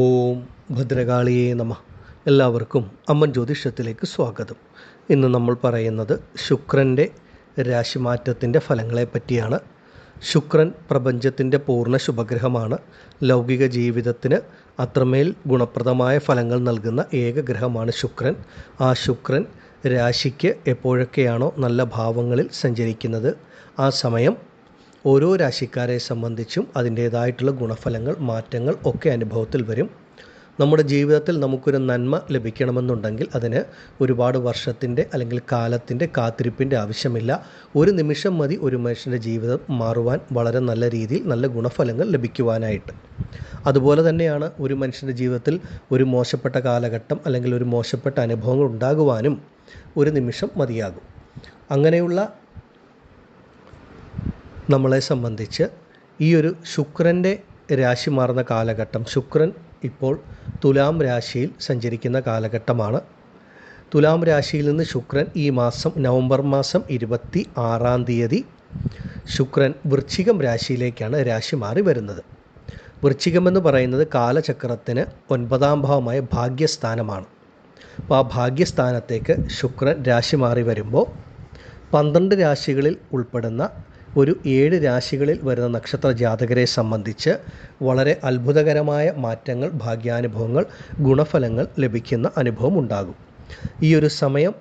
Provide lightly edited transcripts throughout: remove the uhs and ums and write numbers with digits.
ഓം ഭദ്രകാളിയേ നമഃ. എല്ലാവർക്കും അമ്മൻ ജ്യോതിഷത്തിലേക്ക് സ്വാഗതം. ഇന്ന് നമ്മൾ പറയുന്നത് ശുക്രൻ്റെ രാശിമാറ്റത്തിൻ്റെ ഫലങ്ങളെ പറ്റിയാണ്. ശുക്രൻ പ്രപഞ്ചത്തിൻ്റെ പൂർണ്ണ ശുഭഗ്രഹമാണ്. ലൗകിക ജീവിതത്തിന് അത്രമേൽ ഗുണപ്രദമായ ഫലങ്ങൾ നൽകുന്ന ഏക ഗ്രഹമാണ് ശുക്രൻ. ആ ശുക്രൻ രാശിക്ക് എപ്പോഴൊക്കെയാണോ നല്ല ഭാവങ്ങളിൽ സഞ്ചരിക്കുന്നത് ആ സമയം ഓരോ രാശിക്കാരെ സംബന്ധിച്ചും അതിൻ്റേതായിട്ടുള്ള ഗുണഫലങ്ങൾ, മാറ്റങ്ങൾ ഒക്കെ അനുഭവത്തിൽ വരും. നമ്മുടെ ജീവിതത്തിൽ നമുക്കൊരു നന്മ ലഭിക്കണമെന്നുണ്ടെങ്കിൽ അതിന് ഒരുപാട് വർഷത്തിൻ്റെ അല്ലെങ്കിൽ കാലത്തിൻ്റെ കാത്തിരിപ്പിൻ്റെ ആവശ്യമില്ല. ഒരു നിമിഷം മതി ഒരു മനുഷ്യൻ്റെ ജീവിതം മാറുവാൻ, വളരെ നല്ല രീതിയിൽ നല്ല ഗുണഫലങ്ങൾ ലഭിക്കുവാനായിട്ട്. അതുപോലെ തന്നെയാണ് ഒരു മനുഷ്യൻ്റെ ജീവിതത്തിൽ ഒരു മോശപ്പെട്ട കാലഘട്ടം അല്ലെങ്കിൽ ഒരു മോശപ്പെട്ട അനുഭവങ്ങൾ ഉണ്ടാകുവാനും ഒരു നിമിഷം മതിയാകും. അങ്ങനെയുള്ള നമ്മളെ സംബന്ധിച്ച് ഈ ഒരു ശുക്രൻ്റെ രാശി മാറുന്ന കാലഘട്ടം, ശുക്രൻ ഇപ്പോൾ തുലാം രാശിയിൽ സഞ്ചരിക്കുന്ന കാലഘട്ടമാണ്. തുലാം രാശിയിൽ നിന്ന് ശുക്രൻ ഈ മാസം നവംബർ മാസം 26-ാം തീയതി ശുക്രൻ വൃശ്ചികം രാശിയിലേക്കാണ് രാശി മാറി വരുന്നത്. വൃശ്ചികം എന്ന് പറയുന്നത് കാലചക്രത്തിന് 9-ാം ഭാവമായ ഭാഗ്യസ്ഥാനമാണ്. അപ്പോൾ ആ ഭാഗ്യസ്ഥാനത്തേക്ക് ശുക്രൻ രാശി മാറി വരുമ്പോൾ 12 രാശികളിൽ ഉൾപ്പെടുന്ന ഒരു 7 രാശികളിൽ വരുന്ന നക്ഷത്ര ജാതകരെ സംബന്ധിച്ച് വളരെ അത്ഭുതകരമായ മാറ്റങ്ങൾ, ഭാഗ്യാനുഭവങ്ങൾ, ഗുണഫലങ്ങൾ ലഭിക്കുന്ന അനുഭവം ഉണ്ടാകും. ഈ ഒരു സമയം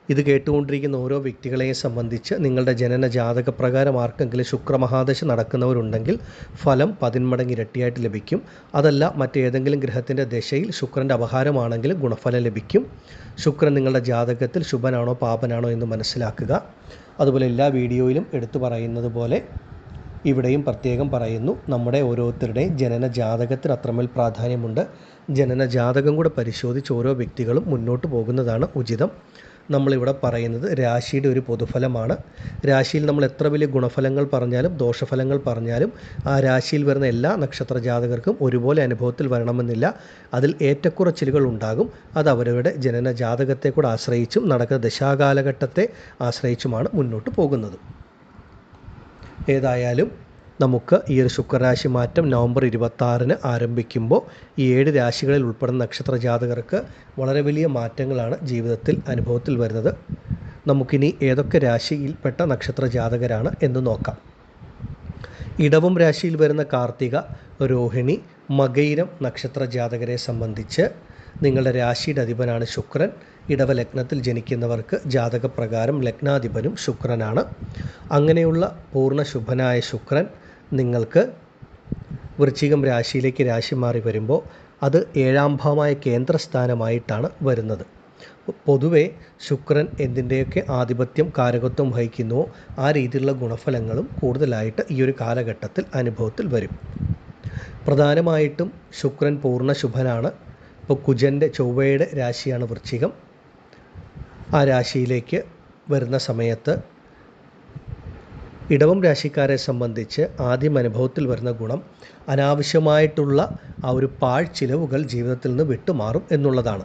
ഇത് കേട്ടുകൊണ്ടിരിക്കുന്ന ഓരോ വ്യക്തികളെയും സംബന്ധിച്ച് നിങ്ങളുടെ ജനന ജാതകപ്രകാരം ആർക്കെങ്കിലും ശുക്രമഹാദശ നടക്കുന്നവരുണ്ടെങ്കിൽ ഫലം 10 മടങ്ങ് ഇരട്ടിയായിട്ട് ലഭിക്കും. അതല്ല മറ്റേതെങ്കിലും ഗ്രഹത്തിൻ്റെ ദശയിൽ ശുക്രൻ്റെ അപഹാരമാണെങ്കിൽ ഗുണഫലം ലഭിക്കും. ശുക്രൻ നിങ്ങളുടെ ജാതകത്തിൽ ശുഭനാണോ പാപനാണോ എന്ന് മനസ്സിലാക്കുക. അതുപോലെ എല്ലാ വീഡിയോയിലും എടുത്തു പറയുന്നത് പോലെ ഇവിടെയും പ്രത്യേകം പറയുന്നു, നമ്മുടെ ഓരോരുത്തരുടെയും ജനന ജാതകത്തിന് അത്രമേൽ പ്രാധാന്യമുണ്ട്. ജനന ജാതകം കൂടെ പരിശോധിച്ച് ഓരോ വ്യക്തികളും മുന്നോട്ട് പോകുന്നതാണ് ഉചിതം. നമ്മളിവിടെ പറയുന്നത് രാശിയുടെ ഒരു പൊതുഫലമാണ്. രാശിയിൽ നമ്മൾ എത്ര വലിയ ഗുണഫലങ്ങൾ പറഞ്ഞാലും ദോഷഫലങ്ങൾ പറഞ്ഞാലും ആ രാശിയിൽ വരുന്ന എല്ലാ നക്ഷത്ര ജാതകർക്കും ഒരുപോലെ അനുഭവത്തിൽ വരണമെന്നില്ല. അതിൽ ഏറ്റക്കുറച്ചിലുകൾ ഉണ്ടാകും. അത് അവരവരുടെ ജനന ജാതകത്തെ കൂടെ ആശ്രയിച്ചും നടക്കുന്ന ദശാകാലഘട്ടത്തെ ആശ്രയിച്ചുമാണ് മുന്നോട്ട് പോകുന്നത്. ഏതായാലും നമുക്ക് ഈ ഒരു ശുക്രരാശി മാറ്റം നവംബർ 26-ന് ആരംഭിക്കുമ്പോൾ ഈ 7 രാശികളിൽ ഉൾപ്പെടുന്ന നക്ഷത്ര ജാതകർക്ക് വളരെ വലിയ മാറ്റങ്ങളാണ് ജീവിതത്തിൽ അനുഭവത്തിൽ വരുന്നത്. നമുക്കിനി ഏതൊക്കെ രാശിയിൽപ്പെട്ട നക്ഷത്ര ജാതകരാണ് എന്ന് നോക്കാം. ഇടവം രാശിയിൽ വരുന്ന കാർത്തിക, രോഹിണി, മകയിരം നക്ഷത്ര ജാതകരെ സംബന്ധിച്ച് നിങ്ങളുടെ രാശിയുടെ അധിപനാണ് ശുക്രൻ. ഇടവ ലഗ്നത്തിൽ ജനിക്കുന്നവർക്ക് ജാതകപ്രകാരം ലഗ്നാധിപനും ശുക്രനാണ്. അങ്ങനെയുള്ള പൂർണ്ണ ശുഭനായ ശുക്രൻ നിങ്ങൾക്ക് വൃശ്ചികം രാശിയിലേക്ക് രാശി മാറി വരുമ്പോൾ അത് 7-ാം ഭാവമായ കേന്ദ്രസ്ഥാനമായിട്ടാണ് വരുന്നത്. പൊതുവെ ശുക്രൻ എന്തിൻ്റെയൊക്കെ ആധിപത്യം കാരകത്വം വഹിക്കുന്നുവോ ആ രീതിയിലുള്ള ഗുണഫലങ്ങളും കൂടുതലായിട്ട് ഈ ഒരു കാലഘട്ടത്തിൽ അനുഭവത്തിൽ വരും. പ്രധാനമായിട്ടും ശുക്രൻ പൂർണ്ണ ശുഭനാണ്. ഇപ്പോൾ കുജൻ്റെ, ചൊവ്വയുടെ രാശിയാണ് വൃശ്ചികം. ആ രാശിയിലേക്ക് വരുന്ന സമയത്ത് ഇടവം രാശിക്കാരെ സംബന്ധിച്ച് ആദ്യം അനുഭവത്തിൽ വരുന്ന ഗുണം അനാവശ്യമായിട്ടുള്ള ആ ഒരു പാഴ്ചിലവുകൾ ജീവിതത്തിൽ നിന്ന് വിട്ടുമാറും എന്നുള്ളതാണ്.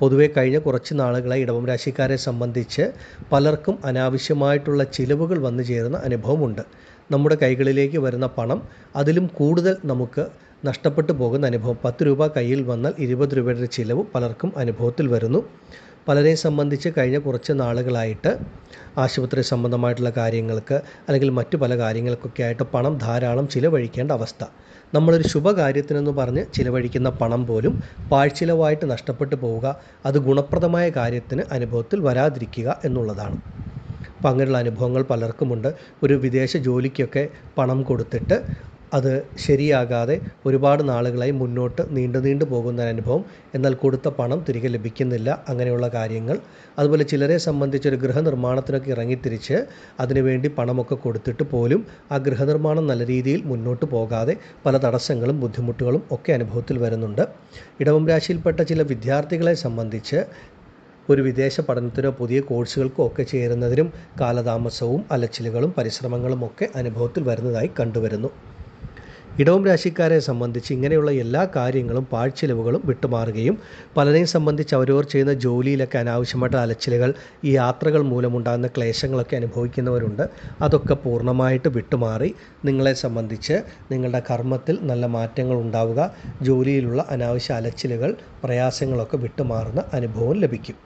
പൊതുവെ കഴിഞ്ഞ കുറച്ച് നാളുകളായി ഇടവം രാശിക്കാരെ സംബന്ധിച്ച് പലർക്കും അനാവശ്യമായിട്ടുള്ള ചിലവുകൾ വന്നു ചേരുന്ന അനുഭവമുണ്ട്. നമ്മുടെ കൈകളിലേക്ക് വരുന്ന പണം അതിലും കൂടുതൽ നമുക്ക് നഷ്ടപ്പെട്ടു പോകുന്ന അനുഭവം. 10 രൂപ കയ്യിൽ വന്നാൽ 20 രൂപയുടെ ചിലവ് പലർക്കും അനുഭവത്തിൽ വരുന്നു. പലരെയും സംബന്ധിച്ച് കഴിഞ്ഞ കുറച്ച് നാളുകളായിട്ട് ആശുപത്രി സംബന്ധമായിട്ടുള്ള കാര്യങ്ങൾക്ക് അല്ലെങ്കിൽ മറ്റു പല കാര്യങ്ങൾക്കൊക്കെ ആയിട്ട് പണം ധാരാളം ചിലവഴിക്കേണ്ട അവസ്ഥ. നമ്മളൊരു ശുഭകാര്യത്തിനെന്ന് പറഞ്ഞ് ചിലവഴിക്കുന്ന പണം പോലും പാഴ്ചിലവായിട്ട് നഷ്ടപ്പെട്ടു പോവുക, അത് ഗുണപ്രദമായ കാര്യത്തിന് അനുഭവത്തിൽ വരാതിരിക്കുക എന്നുള്ളതാണ്. അപ്പം അങ്ങനെയുള്ള അനുഭവങ്ങൾ പലർക്കുമുണ്ട്. ഒരു വിദേശ ജോലിക്കൊക്കെ പണം കൊടുത്തിട്ട് അത് ശരിയാകാതെ ഒരുപാട് നാളുകളായി മുന്നോട്ട് നീണ്ടു പോകുന്ന അനുഭവം. എന്നാൽ കൊടുത്ത പണം തിരികെ ലഭിക്കുന്നില്ല. അങ്ങനെയുള്ള കാര്യങ്ങൾ. അതുപോലെ ചിലരെ സംബന്ധിച്ചൊരു ഗൃഹനിർമ്മാണത്തിനൊക്കെ ഇറങ്ങിത്തിരിച്ച് അതിനുവേണ്ടി പണമൊക്കെ കൊടുത്തിട്ട് പോലും ആ ഗൃഹനിർമ്മാണം നല്ല രീതിയിൽ മുന്നോട്ട് പോകാതെ പല തടസ്സങ്ങളും ബുദ്ധിമുട്ടുകളും ഒക്കെ അനുഭവത്തിൽ വരുന്നുണ്ട്. ഇടവം രാശിയിൽപ്പെട്ട ചില വിദ്യാർത്ഥികളെ സംബന്ധിച്ച് ഒരു വിദേശ പഠനത്തിനോ പുതിയ കോഴ്സുകൾക്കോ ഒക്കെ ചേരുന്നതിനും കാലതാമസവും അലച്ചിലുകളും പരിശ്രമങ്ങളും ഒക്കെ അനുഭവത്തിൽ വരുന്നതായി കണ്ടുവരുന്നു. ഇടവം രാശിക്കാരെ സംബന്ധിച്ച് ഇങ്ങനെയുള്ള എല്ലാ കാര്യങ്ങളും പാഴ്ചിലവുകളും വിട്ടുമാറുകയും പലരെയും സംബന്ധിച്ച് അവരവർ ചെയ്യുന്ന ജോലിയിലൊക്കെ അനാവശ്യമായിട്ട് അലച്ചിലുകൾ, ഈ യാത്രകൾ മൂലമുണ്ടാകുന്ന ക്ലേശങ്ങളൊക്കെ അനുഭവിക്കുന്നവരുണ്ട്. അതൊക്കെ പൂർണ്ണമായിട്ട് വിട്ടുമാറി നിങ്ങളെ സംബന്ധിച്ച് നിങ്ങളുടെ കർമ്മത്തിൽ നല്ല മാറ്റങ്ങൾ ഉണ്ടാവുക, ജോലിയിലുള്ള അനാവശ്യ അലച്ചിലുകൾ, പ്രയാസങ്ങളൊക്കെ വിട്ടുമാറുന്ന അനുഭവം ലഭിക്കും.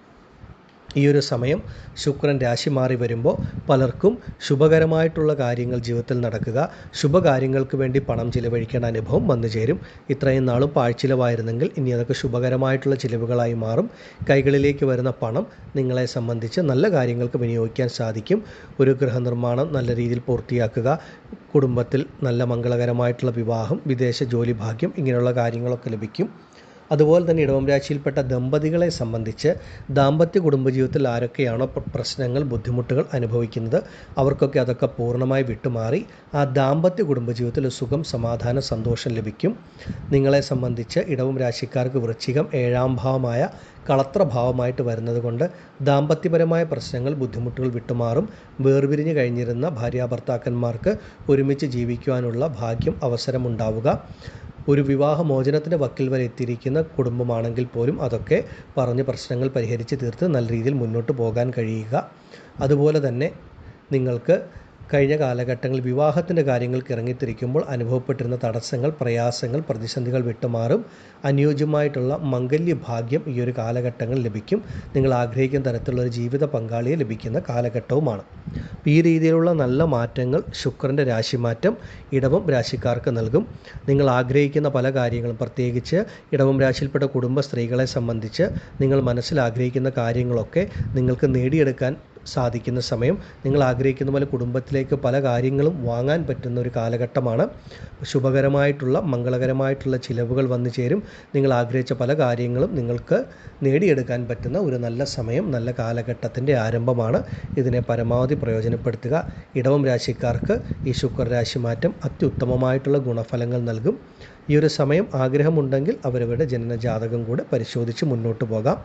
ഈ ഒരു സമയം ശുക്രൻ രാശി മാറി വരുമ്പോൾ പലർക്കും ശുഭകരമായിട്ടുള്ള കാര്യങ്ങൾ ജീവിതത്തിൽ നടക്കുക, ശുഭകാര്യങ്ങൾക്ക് വേണ്ടി പണം ചിലവഴിക്കേണ്ട അനുഭവം വന്നു ചേരും. ഇത്രയും നാളും പാഴ്ചിലവായിരുന്നെങ്കിൽ ഇനി അതൊക്കെ ശുഭകരമായിട്ടുള്ള ചിലവുകളായി മാറും. കൈകളിലേക്ക് വരുന്ന പണം നിങ്ങളെ സംബന്ധിച്ച് നല്ല കാര്യങ്ങൾക്ക് വിനിയോഗിക്കാൻ സാധിക്കും. ഒരു ഗൃഹനിർമ്മാണം നല്ല രീതിയിൽ പൂർത്തിയാക്കുക, കുടുംബത്തിൽ നല്ല മംഗളകരമായിട്ടുള്ള വിവാഹം, വിദേശ ജോലി ഭാഗ്യം, ഇങ്ങനെയുള്ള കാര്യങ്ങളൊക്കെ ലഭിക്കും. അതുപോലെ തന്നെ ഇടവം രാശിയിൽപ്പെട്ട ദമ്പതികളെ സംബന്ധിച്ച് ദാമ്പത്യ കുടുംബജീവിതത്തിൽ ആരൊക്കെയാണോ പ്രശ്നങ്ങൾ, ബുദ്ധിമുട്ടുകൾ അനുഭവിക്കുന്നത് അവർക്കൊക്കെ അതൊക്കെ പൂർണ്ണമായി വിട്ടുമാറി ആ ദാമ്പത്യ കുടുംബജീവിതത്തിൽ സുഖം, സമാധാനം, സന്തോഷം ലഭിക്കും. നിങ്ങളെ സംബന്ധിച്ച് ഇടവം രാശിക്കാർക്ക് വൃശ്ചികം 7ാം ഭാവമായ കളത്രഭാവമായിട്ട് വരുന്നത് കൊണ്ട് ദാമ്പത്യപരമായ പ്രശ്നങ്ങൾ, ബുദ്ധിമുട്ടുകൾ വിട്ടുമാറും. വേർപിരിഞ്ഞ് കഴിഞ്ഞിരുന്ന ഭാര്യാഭർത്താക്കന്മാർക്ക് ഒരുമിച്ച് ജീവിക്കുവാനുള്ള ഭാഗ്യം, അവസരമുണ്ടാവുക. ഒരു വിവാഹമോചനത്തിൻ്റെ വക്കിൽ വരെ എത്തിയിരിക്കുന്ന കുടുംബമാണെങ്കിൽ പോലും അതൊക്കെ പറഞ്ഞ് പ്രശ്നങ്ങൾ പരിഹരിച്ച് തീർത്ത് നല്ല രീതിയിൽ മുന്നോട്ട് പോകാൻ കഴിയുക. അതുപോലെ തന്നെ നിങ്ങൾക്ക് കഴിഞ്ഞ കാലഘട്ടങ്ങളിൽ വിവാഹത്തിൻ്റെ കാര്യങ്ങൾക്ക് ഇറങ്ങിത്തിരിക്കുമ്പോൾ അനുഭവപ്പെട്ടിരുന്ന തടസ്സങ്ങൾ, പ്രയാസങ്ങൾ, പ്രതിസന്ധികൾ വിട്ടുമാറും. അനുയോജ്യമായിട്ടുള്ള മംഗല്യഭാഗ്യം ഈ ഒരു കാലഘട്ടങ്ങളിൽ ലഭിക്കും. നിങ്ങൾ ആഗ്രഹിക്കുന്ന തരത്തിലുള്ള ഒരു ജീവിത പങ്കാളിയെ ലഭിക്കുന്ന കാലഘട്ടവുമാണ്. ഈ രീതിയിലുള്ള നല്ല മാറ്റങ്ങൾ ശുക്രൻ്റെ രാശിമാറ്റം ഇടവം രാശിക്കാർക്ക് നൽകും. നിങ്ങൾ ആഗ്രഹിക്കുന്ന പല കാര്യങ്ങളും, പ്രത്യേകിച്ച് ഇടവം രാശിയിൽപ്പെട്ട കുടുംബ സ്ത്രീകളെ സംബന്ധിച്ച് നിങ്ങൾ മനസ്സിൽ ആഗ്രഹിക്കുന്ന കാര്യങ്ങളൊക്കെ നിങ്ങൾക്ക് നേടിയെടുക്കാൻ സാധിക്കുന്ന സമയം, നിങ്ങൾ ആഗ്രഹിക്കുന്ന പോലെ കുടുംബത്തിലേക്ക് പല കാര്യങ്ങളും വാങ്ങാൻ പറ്റുന്ന ഒരു കാലഘട്ടമാണ്. ശുഭകരമായിട്ടുള്ള മംഗളകരമായിട്ടുള്ള ചിലവുകൾ വന്നു ചേരും. നിങ്ങൾ ആഗ്രഹിച്ച പല കാര്യങ്ങളും നിങ്ങൾക്ക് നേടിയെടുക്കാൻ പറ്റുന്ന ഒരു നല്ല സമയം, നല്ല കാലഘട്ടത്തിൻ്റെ ആരംഭമാണ്. ഇതിനെ പരമാവധി പ്രയോജനപ്പെടുത്തുക. ഇടവം രാശിക്കാർക്ക് ഈ ശുക്രരാശി മാറ്റം അത്യുത്തമമായിട്ടുള്ള ഗുണഫലങ്ങൾ നൽകും. ഈ ഒരു സമയം ആഗ്രഹമുണ്ടെങ്കിൽ അവരവരുടെ ജനനജാതകം കൂടെ പരിശോധിച്ച് മുന്നോട്ട് പോകാം.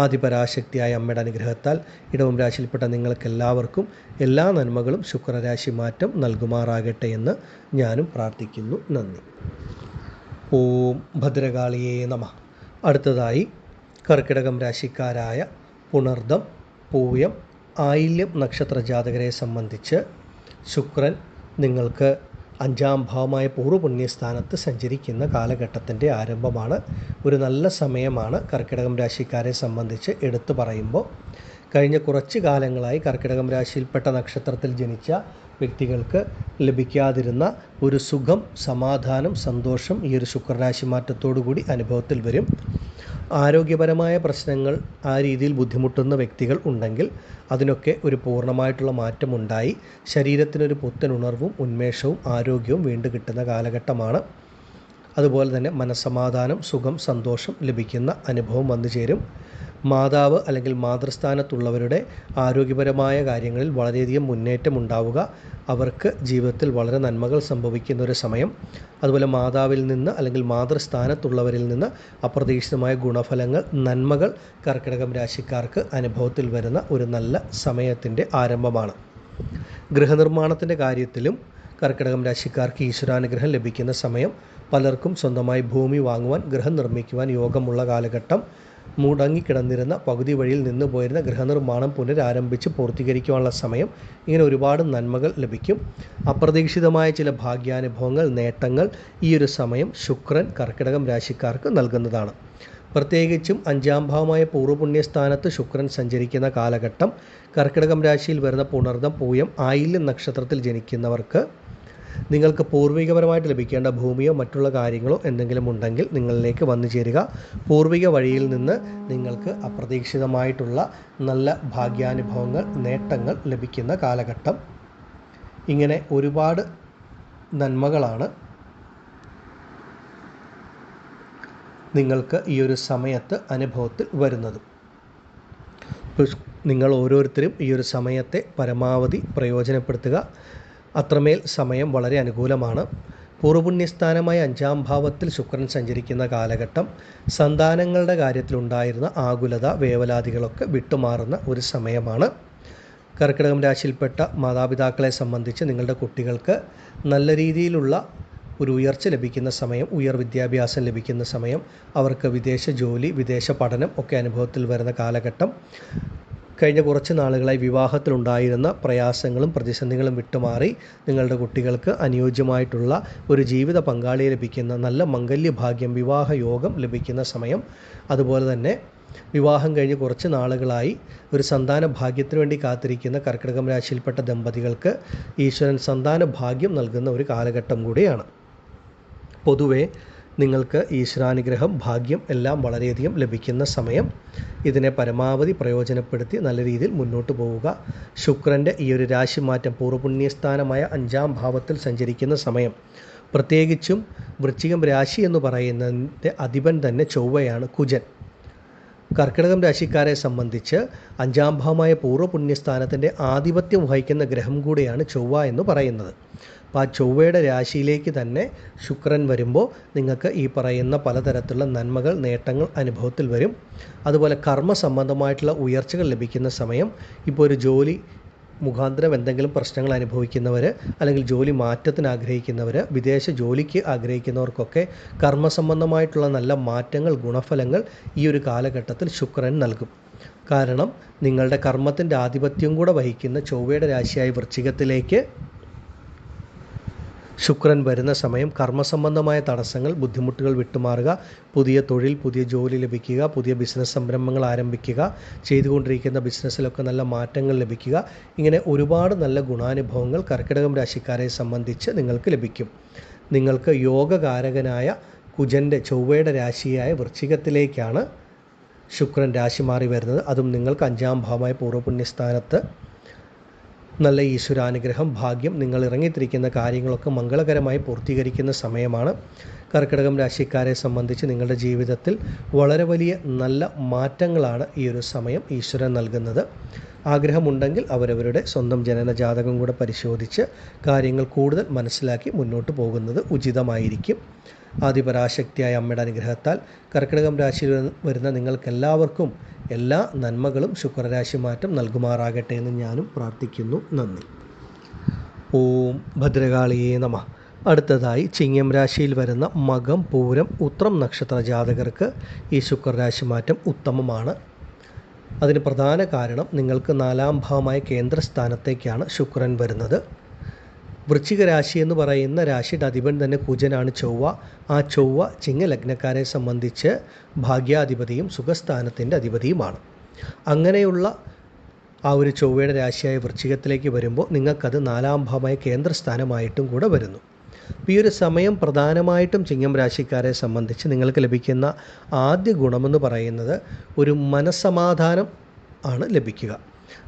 ആദിപരാശക്തിയായ അമ്മയുടെ അനുഗ്രഹത്താൽ ഇടവം രാശിയിൽപ്പെട്ട നിങ്ങൾക്കെല്ലാവർക്കും എല്ലാ നന്മകളും ശുക്രരാശി മാറ്റം നൽകുമാറാകട്ടെ എന്ന് ഞാനും പ്രാർത്ഥിക്കുന്നു. നന്ദി. ഓം ഭദ്രകാളിയേ നമഃ. അടുത്തതായി കർക്കിടകം രാശിക്കാരായ പുണർദം, പൂയം, ആയില്യം നക്ഷത്ര ജാതകരെ സംബന്ധിച്ച് ശുക്രൻ നിങ്ങൾക്ക് 5ാം ഭാവമായ പൂർവ്വപുണ്യസ്ഥാനത്ത് സഞ്ചരിക്കുന്ന കാലഘട്ടത്തിൻ്റെ ആരംഭമാണ്. ഒരു നല്ല സമയമാണ് കർക്കിടകം രാശിക്കാരെ സംബന്ധിച്ച് എടുത്തു പറയുമ്പോൾ. കഴിഞ്ഞ കുറച്ച് കാലങ്ങളായി കർക്കിടകം രാശിയിൽപ്പെട്ട നക്ഷത്രത്തിൽ ജനിച്ച വ്യക്തികൾക്ക് ലഭിക്കാതിരുന്ന ഒരു സുഖം, സമാധാനം, സന്തോഷം ഈ ഒരു ശുക്രരാശി മാറ്റത്തോടു കൂടി അനുഭവത്തിൽ വരും. ആരോഗ്യപരമായ പ്രശ്നങ്ങൾ, ആ രീതിയിൽ ബുദ്ധിമുട്ടുന്ന വ്യക്തികൾ ഉണ്ടെങ്കിൽ അതിനൊക്കെ ഒരു പൂർണ്ണമായിട്ടുള്ള മാറ്റമുണ്ടായി ശരീരത്തിനൊരു പുത്തൻ ഉണർവും ഉന്മേഷവും ആരോഗ്യവും വീണ്ടും കിട്ടുന്ന കാലഘട്ടമാണ്. അതുപോലെ തന്നെ മനസ്സമാധാനം, സുഖം, സന്തോഷം ലഭിക്കുന്ന അനുഭവം വന്നു ചേരും. മാതാവ് അല്ലെങ്കിൽ മാതൃസ്ഥാനത്തുള്ളവരുടെ ആരോഗ്യപരമായ കാര്യങ്ങളിൽ വളരെയധികം മുന്നേറ്റം ഉണ്ടാവുക, അവർക്ക് ജീവിതത്തിൽ വളരെ നന്മകൾ സംഭവിക്കുന്ന ഒരു സമയം. അതുപോലെ മാതാവിൽ നിന്ന് അല്ലെങ്കിൽ മാതൃസ്ഥാനത്തുള്ളവരിൽ നിന്ന് അപ്രതീക്ഷിതമായ ഗുണഫലങ്ങൾ, നന്മകൾ കർക്കിടകം രാശിക്കാർക്ക് അനുഭവത്തിൽ വരുന്ന ഒരു നല്ല സമയത്തിൻ്റെ ആരംഭമാണ്. ഗൃഹനിർമ്മാണത്തിൻ്റെ കാര്യത്തിലും കർക്കിടകം രാശിക്കാർക്ക് ഈശ്വരാനുഗ്രഹം ലഭിക്കുന്ന സമയം. പലർക്കും സ്വന്തമായി ഭൂമി വാങ്ങുവാൻ, ഗൃഹം നിർമ്മിക്കുവാൻ യോഗമുള്ള കാലഘട്ടം. മുടങ്ങിക്കിടന്നിരുന്ന, പകുതി വഴിയിൽ നിന്ന് പോയിരുന്ന ഗൃഹനിർമ്മാണം പുനരാരംഭിച്ച് പൂർത്തീകരിക്കുവാനുള്ള സമയം. ഇങ്ങനെ ഒരുപാട് നന്മകൾ ലഭിക്കും. അപ്രതീക്ഷിതമായ ചില ഭാഗ്യാനുഭവങ്ങൾ, നേട്ടങ്ങൾ ഈ ഒരു സമയം ശുക്രൻ കർക്കിടകം രാശിക്കാർക്ക് നൽകുന്നതാണ്. പ്രത്യേകിച്ചും 5ാം ഭാവമായ പൂർവ്വപുണ്യസ്ഥാനത്ത് ശുക്രൻ സഞ്ചരിക്കുന്ന കാലഘട്ടം കർക്കിടകം രാശിയിൽ വരുന്ന പുണർദം, പൂയം, ആയില്യം നക്ഷത്രത്തിൽ ജനിക്കുന്നവർക്ക് നിങ്ങൾക്ക് പൂർവികപരമായിട്ട് ലഭിക്കേണ്ട ഭൂമിയോ മറ്റുള്ള കാര്യങ്ങളോ എന്തെങ്കിലും ഉണ്ടെങ്കിൽ നിങ്ങളിലേക്ക് വന്നു ചേരുക. പൂർവിക വഴിയിൽ നിന്ന് നിങ്ങൾക്ക് അപ്രതീക്ഷിതമായിട്ടുള്ള നല്ല ഭാഗ്യാനുഭവങ്ങൾ, നേട്ടങ്ങൾ ലഭിക്കുന്ന കാലഘട്ടം. ഇങ്ങനെ ഒരുപാട് നന്മകളാണ് നിങ്ങൾക്ക് ഈ ഒരു സമയത്ത് അനുഭവത്തിൽ വരുന്നത്. നിങ്ങൾ ഓരോരുത്തരും ഈ ഒരു സമയത്തെ പരമാവധി പ്രയോജനപ്പെടുത്തുക. അത്രമേൽ സമയം വളരെ അനുകൂലമാണ്. പൂർവ്വപുണ്യസ്ഥാനമായ 5ാം ഭാവത്തിൽ ശുക്രൻ സഞ്ചരിക്കുന്ന കാലഘട്ടം സന്താനങ്ങളുടെ കാര്യത്തിലുണ്ടായിരുന്ന ആകുലത, വേവലാതികളൊക്കെ വിട്ടുമാറുന്ന ഒരു സമയമാണ്. കർക്കിടകം രാശിയിൽപ്പെട്ട മാതാപിതാക്കളെ സംബന്ധിച്ച് നിങ്ങളുടെ കുട്ടികൾക്ക് നല്ല രീതിയിലുള്ള ഒരു ഉയർച്ച ലഭിക്കുന്ന സമയം, വിദ്യാഭ്യാസം ലഭിക്കുന്ന സമയം, അവർക്ക് വിദേശ ജോലി, വിദേശ പഠനം ഒക്കെ അനുഭവത്തിൽ വരുന്ന കാലഘട്ടം. കഴിഞ്ഞ കുറച്ച് നാളുകളായി വിവാഹത്തിലുണ്ടായിരുന്ന പ്രയാസങ്ങളും പ്രതിസന്ധികളും വിട്ടുമാറി നിങ്ങളുടെ കുട്ടികൾക്ക് അനുയോജ്യമായിട്ടുള്ള ഒരു ജീവിത പങ്കാളിയെ ലഭിക്കുന്ന നല്ല മംഗല്യഭാഗ്യം, വിവാഹ യോഗം ലഭിക്കുന്ന സമയം. അതുപോലെ തന്നെ വിവാഹം കഴിഞ്ഞ് കുറച്ച് നാളുകളായി ഒരു സന്താന ഭാഗ്യത്തിന് വേണ്ടി കാത്തിരിക്കുന്ന കർക്കിടകം രാശിയിൽപ്പെട്ട ദമ്പതികൾക്ക് ഈശ്വരൻ സന്താന ഭാഗ്യം നൽകുന്ന ഒരു കാലഘട്ടം കൂടിയാണ്. പൊതുവെ നിങ്ങൾക്ക് ഈശ്വരാനുഗ്രഹം, ഭാഗ്യം എല്ലാം വളരെയധികം ലഭിക്കുന്ന സമയം. ഇതിനെ പരമാവധി പ്രയോജനപ്പെടുത്തി നല്ല രീതിയിൽ മുന്നോട്ട് പോവുക. ശുക്രൻ്റെ ഈ ഒരു രാശിമാറ്റം പൂർവ്വപുണ്യസ്ഥാനമായ 5-ാം ഭാവത്തിൽ സഞ്ചരിക്കുന്ന സമയം, പ്രത്യേകിച്ചും വൃശ്ചികം രാശി എന്ന് പറയുന്നതിൻ്റെ അധിപൻ തന്നെ ചൊവ്വയാണ്, കുജൻ. കർക്കിടകം രാശിക്കാരെ സംബന്ധിച്ച് 5-ാം ഭാവമായ പൂർവ്വപുണ്യസ്ഥാനത്തിൻ്റെ ആധിപത്യം വഹിക്കുന്ന ഗ്രഹം കൂടെയാണ് ചൊവ്വ എന്ന് പറയുന്നത്. അപ്പോൾ ആ ചൊവ്വയുടെ രാശിയിലേക്ക് തന്നെ ശുക്രൻ വരുമ്പോൾ നിങ്ങൾക്ക് ഈ പറയുന്ന പലതരത്തിലുള്ള നന്മകൾ, നേട്ടങ്ങൾ അനുഭവത്തിൽ വരും. അതുപോലെ കർമ്മ സംബന്ധമായിട്ടുള്ള ഉയർച്ചകൾ ലഭിക്കുന്ന സമയം. ഇപ്പോൾ ഒരു ജോലി മുഖാന്തരം എന്തെങ്കിലും പ്രശ്നങ്ങൾ അനുഭവിക്കുന്നവർ, അല്ലെങ്കിൽ ജോലി മാറ്റത്തിന് ആഗ്രഹിക്കുന്നവർ, വിദേശ ജോലിക്ക് ആഗ്രഹിക്കുന്നവർക്കൊക്കെ കർമ്മസംബന്ധമായിട്ടുള്ള നല്ല മാറ്റങ്ങൾ, ഗുണഫലങ്ങൾ ഈ ഒരു കാലഘട്ടത്തിൽ ശുക്രൻ നൽകും. കാരണം നിങ്ങളുടെ കർമ്മത്തിൻ്റെ ആധിപത്യം കൂടെ വഹിക്കുന്ന ചൊവ്വയുടെ രാശിയായ വൃശ്ചികത്തിലേക്ക് ശുക്രൻ വരുന്ന സമയം കർമ്മസംബന്ധമായ തടസ്സങ്ങൾ, ബുദ്ധിമുട്ടുകൾ വിട്ടുമാറുക, പുതിയ തൊഴിൽ, പുതിയ ജോലി ലഭിക്കുക, പുതിയ ബിസിനസ് സംരംഭങ്ങൾ ആരംഭിക്കുക, ചെയ്തുകൊണ്ടിരിക്കുന്ന ബിസിനസ്സിലൊക്കെ നല്ല മാറ്റങ്ങൾ ലഭിക്കുക. ഇങ്ങനെ ഒരുപാട് നല്ല ഗുണാനുഭവങ്ങൾ കർക്കിടകം രാശിക്കാരെ സംബന്ധിച്ച് നിങ്ങൾക്ക് ലഭിക്കും. നിങ്ങൾക്ക് യോഗകാരകനായ കുജൻ്റെ, ചൊവ്വയുടെ രാശിയായ വൃശ്ചികത്തിലേക്കാണ് ശുക്രൻ രാശി മാറി വരുന്നത്. അതും നിങ്ങൾക്ക് 5-ാം ഭാവമായ പൂർവ്വപുണ്യസ്ഥാനത്ത് നല്ല ഈശ്വരാനുഗ്രഹം, ഭാഗ്യം, നിങ്ങൾ ഇറങ്ങിത്തിരിക്കുന്ന കാര്യങ്ങളൊക്കെ മംഗളകരമായി പൂർത്തീകരിക്കുന്ന സമയമാണ്. കർക്കിടകം രാശിക്കാരെ സംബന്ധിച്ച് നിങ്ങളുടെ ജീവിതത്തിൽ വളരെ വലിയ നല്ല മാറ്റങ്ങളാണ് ഈ ഒരു സമയം ഈശ്വരൻ നൽകുന്നത്. ആഗ്രഹമുണ്ടെങ്കിൽ അവരവരുടെ സ്വന്തം ജനന ജാതകം കൂടെ പരിശോധിച്ച് കാര്യങ്ങൾ കൂടുതൽ മനസ്സിലാക്കി മുന്നോട്ട് പോകുന്നത് ഉചിതമായിരിക്കും. ആദിപരാശക്തിയായ അമ്മയുടെ അനുഗ്രഹത്താൽ കർക്കിടകം രാശിയിൽ വരുന്ന നിങ്ങൾക്കെല്ലാവർക്കും എല്ലാ നന്മകളും ശുക്രരാശി മാറ്റം നൽകുമാറാകട്ടെ എന്ന് ഞാനും പ്രാർത്ഥിക്കുന്നു. നന്ദി. ഓം ഭദ്രകാളിയേ നമഃ. അടുത്തതായി ചിങ്ങം രാശിയിൽ വരുന്ന മകം, പൂരം, ഉത്രം നക്ഷത്ര ജാതകർക്ക് ഈ ശുക്രരാശി മാറ്റം ഉത്തമമാണ്. അതിന് പ്രധാന കാരണം നിങ്ങൾക്ക് 4-ാം ഭാവമായ കേന്ദ്രസ്ഥാനത്തേക്കാണ് ശുക്രൻ വരുന്നത്. വൃശ്ചിക രാശി എന്ന് പറയുന്ന രാശിയുടെ അധിപൻ തന്നെ കുജനാണ്, ചൊവ്വ. ആ ചൊവ്വ ചിങ്ങലഗ്നക്കാരെ സംബന്ധിച്ച് ഭാഗ്യാധിപതിയും സുഖസ്ഥാനത്തിൻ്റെ അധിപതിയുമാണ്. അങ്ങനെയുള്ള ആ ഒരു ചൊവ്വയുടെ രാശിയായ വൃശ്ചികത്തിലേക്ക് വരുമ്പോൾ നിങ്ങൾക്കത് 4-ാം ഭാവമായ കേന്ദ്രസ്ഥാനമായിട്ടും കൂടെ വരുന്നു. ഈ ഒരു സമയം പ്രധാനമായിട്ടും ചിങ്ങം രാശിക്കാരെ സംബന്ധിച്ച് നിങ്ങൾക്ക് ലഭിക്കുന്ന ആദ്യ ഗുണമെന്ന് പറയുന്നത് ഒരു മനസ്സമാധാനം ആണ് ലഭിക്കുക.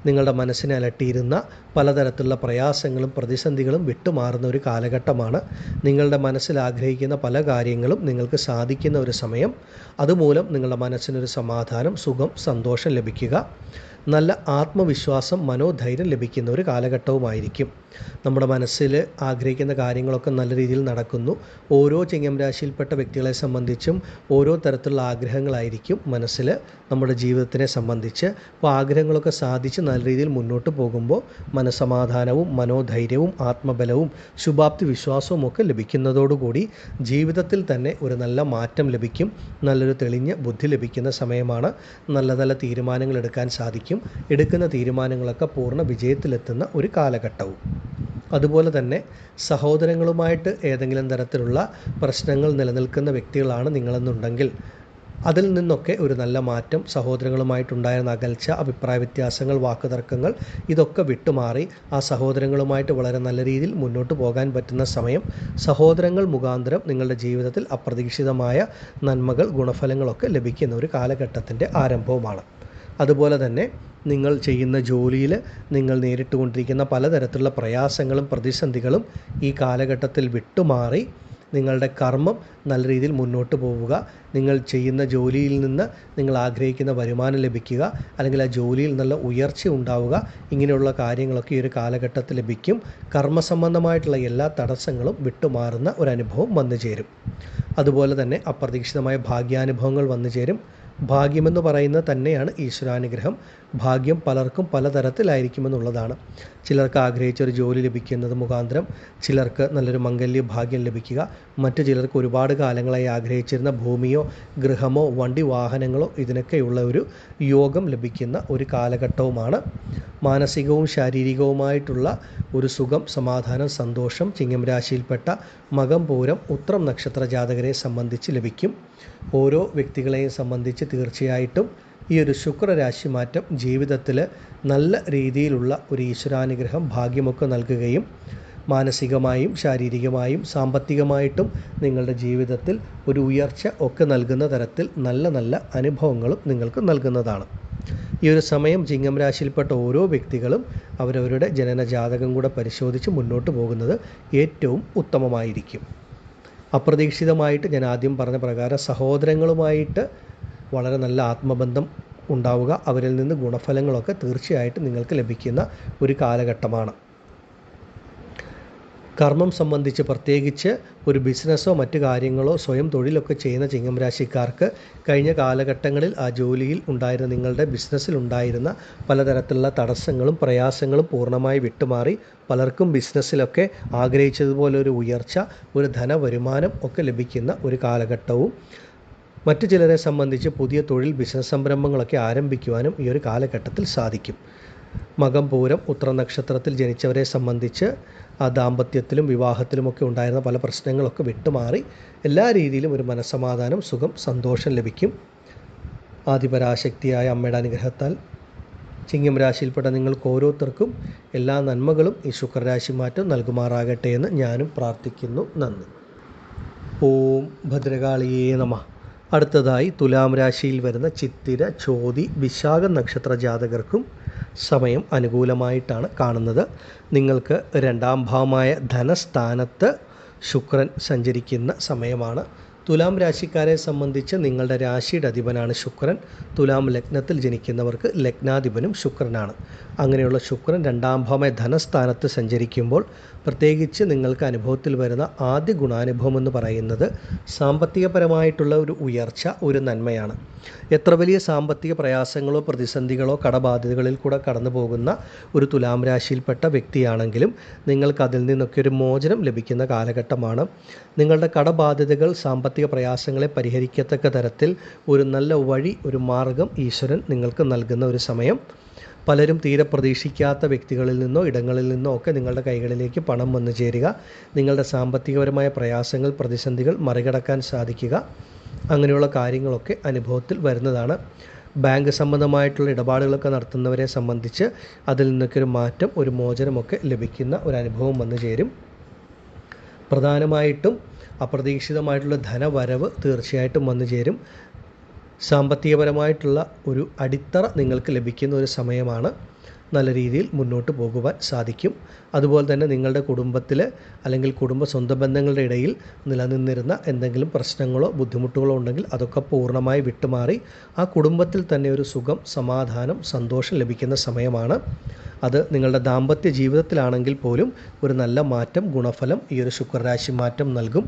നിങ്ങളുടെ മനസ്സിനെ അലട്ടിയിരുന്ന പലതരത്തിലുള്ള പ്രയാസങ്ങളും പ്രതിസന്ധികളും വിട്ടുമാറുന്ന ഒരു കാലഘട്ടമാണ്. നിങ്ങളുടെ മനസ്സിൽ ആഗ്രഹിക്കുന്ന പല കാര്യങ്ങളും നിങ്ങൾക്ക് സാധിക്കുന്ന ഒരു സമയം. അതുമൂലം നിങ്ങളുടെ മനസ്സിനൊരു സമാധാനം, സുഖം, സന്തോഷം ലഭിക്കുക. നല്ല ആത്മവിശ്വാസം, മനോധൈര്യം ലഭിക്കുന്ന ഒരു കാലഘട്ടവുമായിരിക്കും. നമ്മുടെ മനസ്സിൽ ആഗ്രഹിക്കുന്ന കാര്യങ്ങളൊക്കെ നല്ല രീതിയിൽ നടക്കുന്നു. ഓരോ ചിങ്ങം രാശിയിൽപ്പെട്ട വ്യക്തികളെ സംബന്ധിച്ചും ഓരോ തരത്തിലുള്ള ആഗ്രഹങ്ങളായിരിക്കും മനസ്സിൽ നമ്മുടെ ജീവിതത്തിനെ സംബന്ധിച്ച്. അപ്പോൾ ആഗ്രഹങ്ങളൊക്കെ സാധിച്ച് നല്ല രീതിയിൽ മുന്നോട്ട് പോകുമ്പോൾ മനസ്സമാധാനവും മനോധൈര്യവും ആത്മബലവും ശുഭാപ്തി വിശ്വാസവും ഒക്കെ ലഭിക്കുന്നതോടുകൂടി ജീവിതത്തിൽ തന്നെ ഒരു നല്ല മാറ്റം ലഭിക്കും. നല്ലൊരു തെളിഞ്ഞ ബുദ്ധി ലഭിക്കുന്ന സമയമാണ്. നല്ല നല്ല തീരുമാനങ്ങൾ എടുക്കാൻ സാധിക്കും. എടുക്കുന്ന തീരുമാനങ്ങളൊക്കെ പൂർണ്ണ വിജയത്തിലെത്തുന്ന ഒരു കാലഘട്ടവും. അതുപോലെ തന്നെ സഹോദരങ്ങളുമായിട്ട് ഏതെങ്കിലും തരത്തിലുള്ള പ്രശ്നങ്ങൾ നിലനിൽക്കുന്ന വ്യക്തികളാണ് നിങ്ങളെന്നുണ്ടെങ്കിൽ അതിൽ നിന്നൊക്കെ ഒരു നല്ല മാറ്റം, സഹോദരങ്ങളുമായിട്ടുണ്ടായിരുന്ന അകൽച്ച, അഭിപ്രായ വ്യത്യാസങ്ങൾ, വാക്കുതർക്കങ്ങൾ ഇതൊക്കെ വിട്ടുമാറി ആ സഹോദരങ്ങളുമായിട്ട് വളരെ നല്ല രീതിയിൽ മുന്നോട്ട് പോകാൻ പറ്റുന്ന സമയം. സഹോദരങ്ങൾ മുഖാന്തരം നിങ്ങളുടെ ജീവിതത്തിൽ അപ്രതീക്ഷിതമായ നന്മകൾ, ഗുണഫലങ്ങളൊക്കെ ലഭിക്കുന്ന ഒരു കാലഘട്ടത്തിൻ്റെ ആരംഭവുമാണ്. അതുപോലെ തന്നെ നിങ്ങൾ ചെയ്യുന്ന ജോലിയിൽ നിങ്ങൾ നേരിട്ടുകൊണ്ടിരിക്കുന്ന പലതരത്തിലുള്ള പ്രയാസങ്ങളും പ്രതിസന്ധികളും ഈ കാലഘട്ടത്തിൽ വിട്ടുമാറി നിങ്ങളുടെ കർമ്മം നല്ല രീതിയിൽ മുന്നോട്ട് പോവുക. നിങ്ങൾ ചെയ്യുന്ന ജോലിയിൽ നിന്ന് നിങ്ങൾ ആഗ്രഹിക്കുന്ന വരുമാനം ലഭിക്കുക, അല്ലെങ്കിൽ ആ ജോലിയിൽ നല്ല ഉയർച്ച ഉണ്ടാവുക. ഇങ്ങനെയുള്ള കാര്യങ്ങളൊക്കെ ഈ ഒരു കാലഘട്ടത്തിൽ ലഭിക്കും. കർമ്മസംബന്ധമായിട്ടുള്ള എല്ലാ തടസ്സങ്ങളും വിട്ടുമാറുന്ന ഒരനുഭവം വന്നു ചേരും. അതുപോലെ തന്നെ അപ്രതീക്ഷിതമായ ഭാഗ്യാനുഭവങ്ങൾ വന്നു ചേരും. ഭാഗ്യമെന്ന് പറയുന്നത് തന്നെയാണ് ഈശ്വരാനുഗ്രഹം. ഭാഗ്യം പലർക്കും പലതരത്തിലായിരിക്കുമെന്നുള്ളതാണ്. ചിലർക്ക് ആഗ്രഹിച്ച ഒരു ജോലി ലഭിക്കുന്നത് മുഖാന്തരം, ചിലർക്ക് നല്ലൊരു മംഗല്യ ഭാഗ്യം ലഭിക്കുക, മറ്റു ചിലർക്ക് ഒരുപാട് കാലങ്ങളായി ആഗ്രഹിച്ചിരുന്ന ഭൂമിയോ ഗൃഹമോ വണ്ടി വാഹനങ്ങളോ ഇതിനൊക്കെയുള്ള ഒരു യോഗം ലഭിക്കുന്ന ഒരു കാലഘട്ടവുമാണ്. മാനസികവും ശാരീരികവുമായിട്ടുള്ള ഒരു സുഖം, സമാധാനം, സന്തോഷം ചിങ്ങം രാശിയിൽപ്പെട്ട മകം, പൂരം, ഉത്രം നക്ഷത്ര ജാതകരെ സംബന്ധിച്ച് ലഭിക്കും. ഓരോ വ്യക്തികളെയും സംബന്ധിച്ച് തീർച്ചയായിട്ടും ഈ ഒരു ശുക്രരാശി മാറ്റം ജീവിതത്തിൽ നല്ല രീതിയിലുള്ള ഒരു ഈശ്വരാനുഗ്രഹം, ഭാഗ്യമൊക്കെ നൽകുകയും മാനസികമായും ശാരീരികമായും സാമ്പത്തികമായിട്ടും നിങ്ങളുടെ ജീവിതത്തിൽ ഒരു ഉയർച്ച ഒക്കെ നൽകുന്ന തരത്തിൽ നല്ല നല്ല അനുഭവങ്ങളും നിങ്ങൾക്ക് നൽകുന്നതാണ്. ഈ ഒരു സമയം ചിങ്ങം രാശിയിൽപ്പെട്ട ഓരോ വ്യക്തികളും അവരവരുടെ ജനന ജാതകം കൂടെ പരിശോധിച്ച് മുന്നോട്ട് പോകുന്നത് ഏറ്റവും ഉത്തമമായിരിക്കും. അപ്രതീക്ഷിതമായിട്ട് ഞാൻ ആദ്യം പറഞ്ഞ പ്രകാരം സഹോദരങ്ങളുമായിട്ട് വളരെ നല്ല ആത്മബന്ധം ഉണ്ടാവുക, അവരിൽ നിന്ന് ഗുണഫലങ്ങളൊക്കെ തീർച്ചയായിട്ടും നിങ്ങൾക്ക് ലഭിക്കുന്ന ഒരു കാലഘട്ടമാണ്. കർമ്മം സംബന്ധിച്ച് പ്രത്യേകിച്ച് ഒരു ബിസിനസ്സോ മറ്റു കാര്യങ്ങളോ സ്വയം തൊഴിലൊക്കെ ചെയ്യുന്ന ചിങ്ങം രാശിക്കാർക്ക് കഴിഞ്ഞ കാലഘട്ടങ്ങളിൽ ആ ജോലിയിൽ ഉണ്ടായിരുന്ന, നിങ്ങളുടെ ബിസിനസ്സിൽ ഉണ്ടായിരുന്ന പലതരത്തിലുള്ള തടസ്സങ്ങളും പ്രയാസങ്ങളും പൂർണ്ണമായി വിട്ടുമാറി പലർക്കും ബിസിനസ്സിലൊക്കെ ആഗ്രഹിച്ചതുപോലെ ഒരു ഉയർച്ച, ഒരു ധനവരുമാനം ഒക്കെ ലഭിക്കുന്ന ഒരു കാലഘട്ടവും, മറ്റു ചിലരെ സംബന്ധിച്ച് പുതിയ തൊഴിൽ ബിസിനസ് സംരംഭങ്ങളൊക്കെ ആരംഭിക്കുവാനും ഈ ഒരു കാലഘട്ടത്തിൽ സാധിക്കും. മകം, പൂരം, ഉത്രം നക്ഷത്രത്തിൽ ജനിച്ചവരെ സംബന്ധിച്ച് ആ ദാമ്പത്യത്തിലും വിവാഹത്തിലുമൊക്കെ ഉണ്ടായിരുന്ന പല പ്രശ്നങ്ങളൊക്കെ വിട്ടുമാറി എല്ലാ രീതിയിലും ഒരു മനസ്സമാധാനം, സുഖം, സന്തോഷം ലഭിക്കും. ആദിപരാശക്തിയായ അമ്മയുടെ അനുഗ്രഹത്താൽ ചിങ്ങം രാശിയിൽപ്പെട്ട നിങ്ങൾക്ക് ഓരോരുത്തർക്കും എല്ലാ നന്മകളും ഈ ശുക്രരാശി മാറ്റം നൽകുമാറാകട്ടെ എന്ന് ഞാനും പ്രാർത്ഥിക്കുന്നു. നന്ദി. ഓം ഭദ്രകാളിയേ നമഃ. അടുത്തതായി തുലാം രാശിയിൽ വരുന്ന ചിത്തിര, ചോതി, വിശാഖം നക്ഷത്ര ജാതകർക്കും സമയം അനുകൂലമായിട്ടാണ് കാണുന്നത്. നിങ്ങൾക്ക് രണ്ടാം ഭാവമായ ധനസ്ഥാനത്ത് ശുക്രൻ സഞ്ചരിക്കുന്ന സമയമാണ്. തുലാം രാശിക്കാരെ സംബന്ധിച്ച് നിങ്ങളുടെ രാശിയുടെ അധിപനാണ് ശുക്രൻ. തുലാം ലഗ്നത്തിൽ ജനിക്കുന്നവർക്ക് ലഗ്നാധിപനും ശുക്രനാണ്. അങ്ങനെയുള്ള ശുക്രൻ രണ്ടാം ഭാവമായ ധനസ്ഥാനത്ത് സഞ്ചരിക്കുമ്പോൾ പ്രത്യേകിച്ച് നിങ്ങൾക്ക് അനുഭവത്തിൽ വരുന്ന ആദ്യ ഗുണാനുഭവം എന്ന് പറയുന്നത് സാമ്പത്തികപരമായിട്ടുള്ള ഒരു ഉയർച്ച, ഒരു നന്മയാണ്. എത്ര വലിയ സാമ്പത്തിക പ്രയാസങ്ങളോ പ്രതിസന്ധികളോ കടബാധ്യതകളിൽ കൂടെ കടന്നു പോകുന്ന ഒരു തുലാം രാശിയിൽപ്പെട്ട വ്യക്തിയാണെങ്കിലും നിങ്ങൾക്ക് അതിൽ നിന്നൊക്കെ ഒരു മോചനം ലഭിക്കുന്ന കാലഘട്ടമാണ്. നിങ്ങളുടെ കടബാധ്യതകൾ, സാമ്പത്തിക പ്രയാസങ്ങളെ പരിഹരിക്കത്തക്ക തരത്തിൽ ഒരു നല്ല വഴി, ഒരു മാർഗം ഈശ്വരൻ നിങ്ങൾക്ക് നൽകുന്ന ഒരു സമയം. പലരും തീരെ പ്രതീക്ഷിക്കാത്ത വ്യക്തികളിൽ നിന്നോ ഇടങ്ങളിൽ നിന്നോ ഒക്കെ നിങ്ങളുടെ കൈകളിലേക്ക് പണം വന്നു ചേരുക, നിങ്ങളുടെ സാമ്പത്തികപരമായ പ്രയാസങ്ങൾ, പ്രതിസന്ധികൾ മറികടക്കാൻ സാധിക്കുക, അങ്ങനെയുള്ള കാര്യങ്ങളൊക്കെ അനുഭവത്തിൽ വരുന്നതാണ്. ബാങ്ക് സംബന്ധമായിട്ടുള്ള ഇടപാടുകളൊക്കെ നടത്തുന്നവരെ സംബന്ധിച്ച് അതിൽ നിന്നൊക്കെ ഒരു മാറ്റം, ഒരു മോചനമൊക്കെ ലഭിക്കുന്ന ഒരു അനുഭവം വന്നു ചേരും. പ്രധാനമായിട്ടും അപ്രതീക്ഷിതമായിട്ടുള്ള ധനവരവ് തീർച്ചയായിട്ടും വന്നു ചേരും. സാമ്പത്തികപരമായിട്ടുള്ള ഒരു അടിത്തറ നിങ്ങൾക്ക് ലഭിക്കുന്ന ഒരു സമയമാണ്. നല്ല രീതിയിൽ മുന്നോട്ട് പോകുവാൻ സാധിക്കും. അതുപോലെ തന്നെ നിങ്ങളുടെ കുടുംബത്തിൽ അല്ലെങ്കിൽ കുടുംബ സ്വന്തം ബന്ധങ്ങളുടെ ഇടയിൽ നിലനിന്നിരുന്ന എന്തെങ്കിലും പ്രശ്നങ്ങളോ ബുദ്ധിമുട്ടുകളോ ഉണ്ടെങ്കിൽ അതൊക്കെ പൂർണ്ണമായി വിട്ടുമാറി ആ കുടുംബത്തിൽ തന്നെ ഒരു സുഖം, സമാധാനം, സന്തോഷം ലഭിക്കുന്ന സമയമാണ്. അത് നിങ്ങളുടെ ദാമ്പത്യ ജീവിതത്തിലാണെങ്കിൽ പോലും ഒരു നല്ല മാറ്റം, ഗുണഫലം ഈ ഒരു ശുക്രരാശി മാറ്റം നൽകും.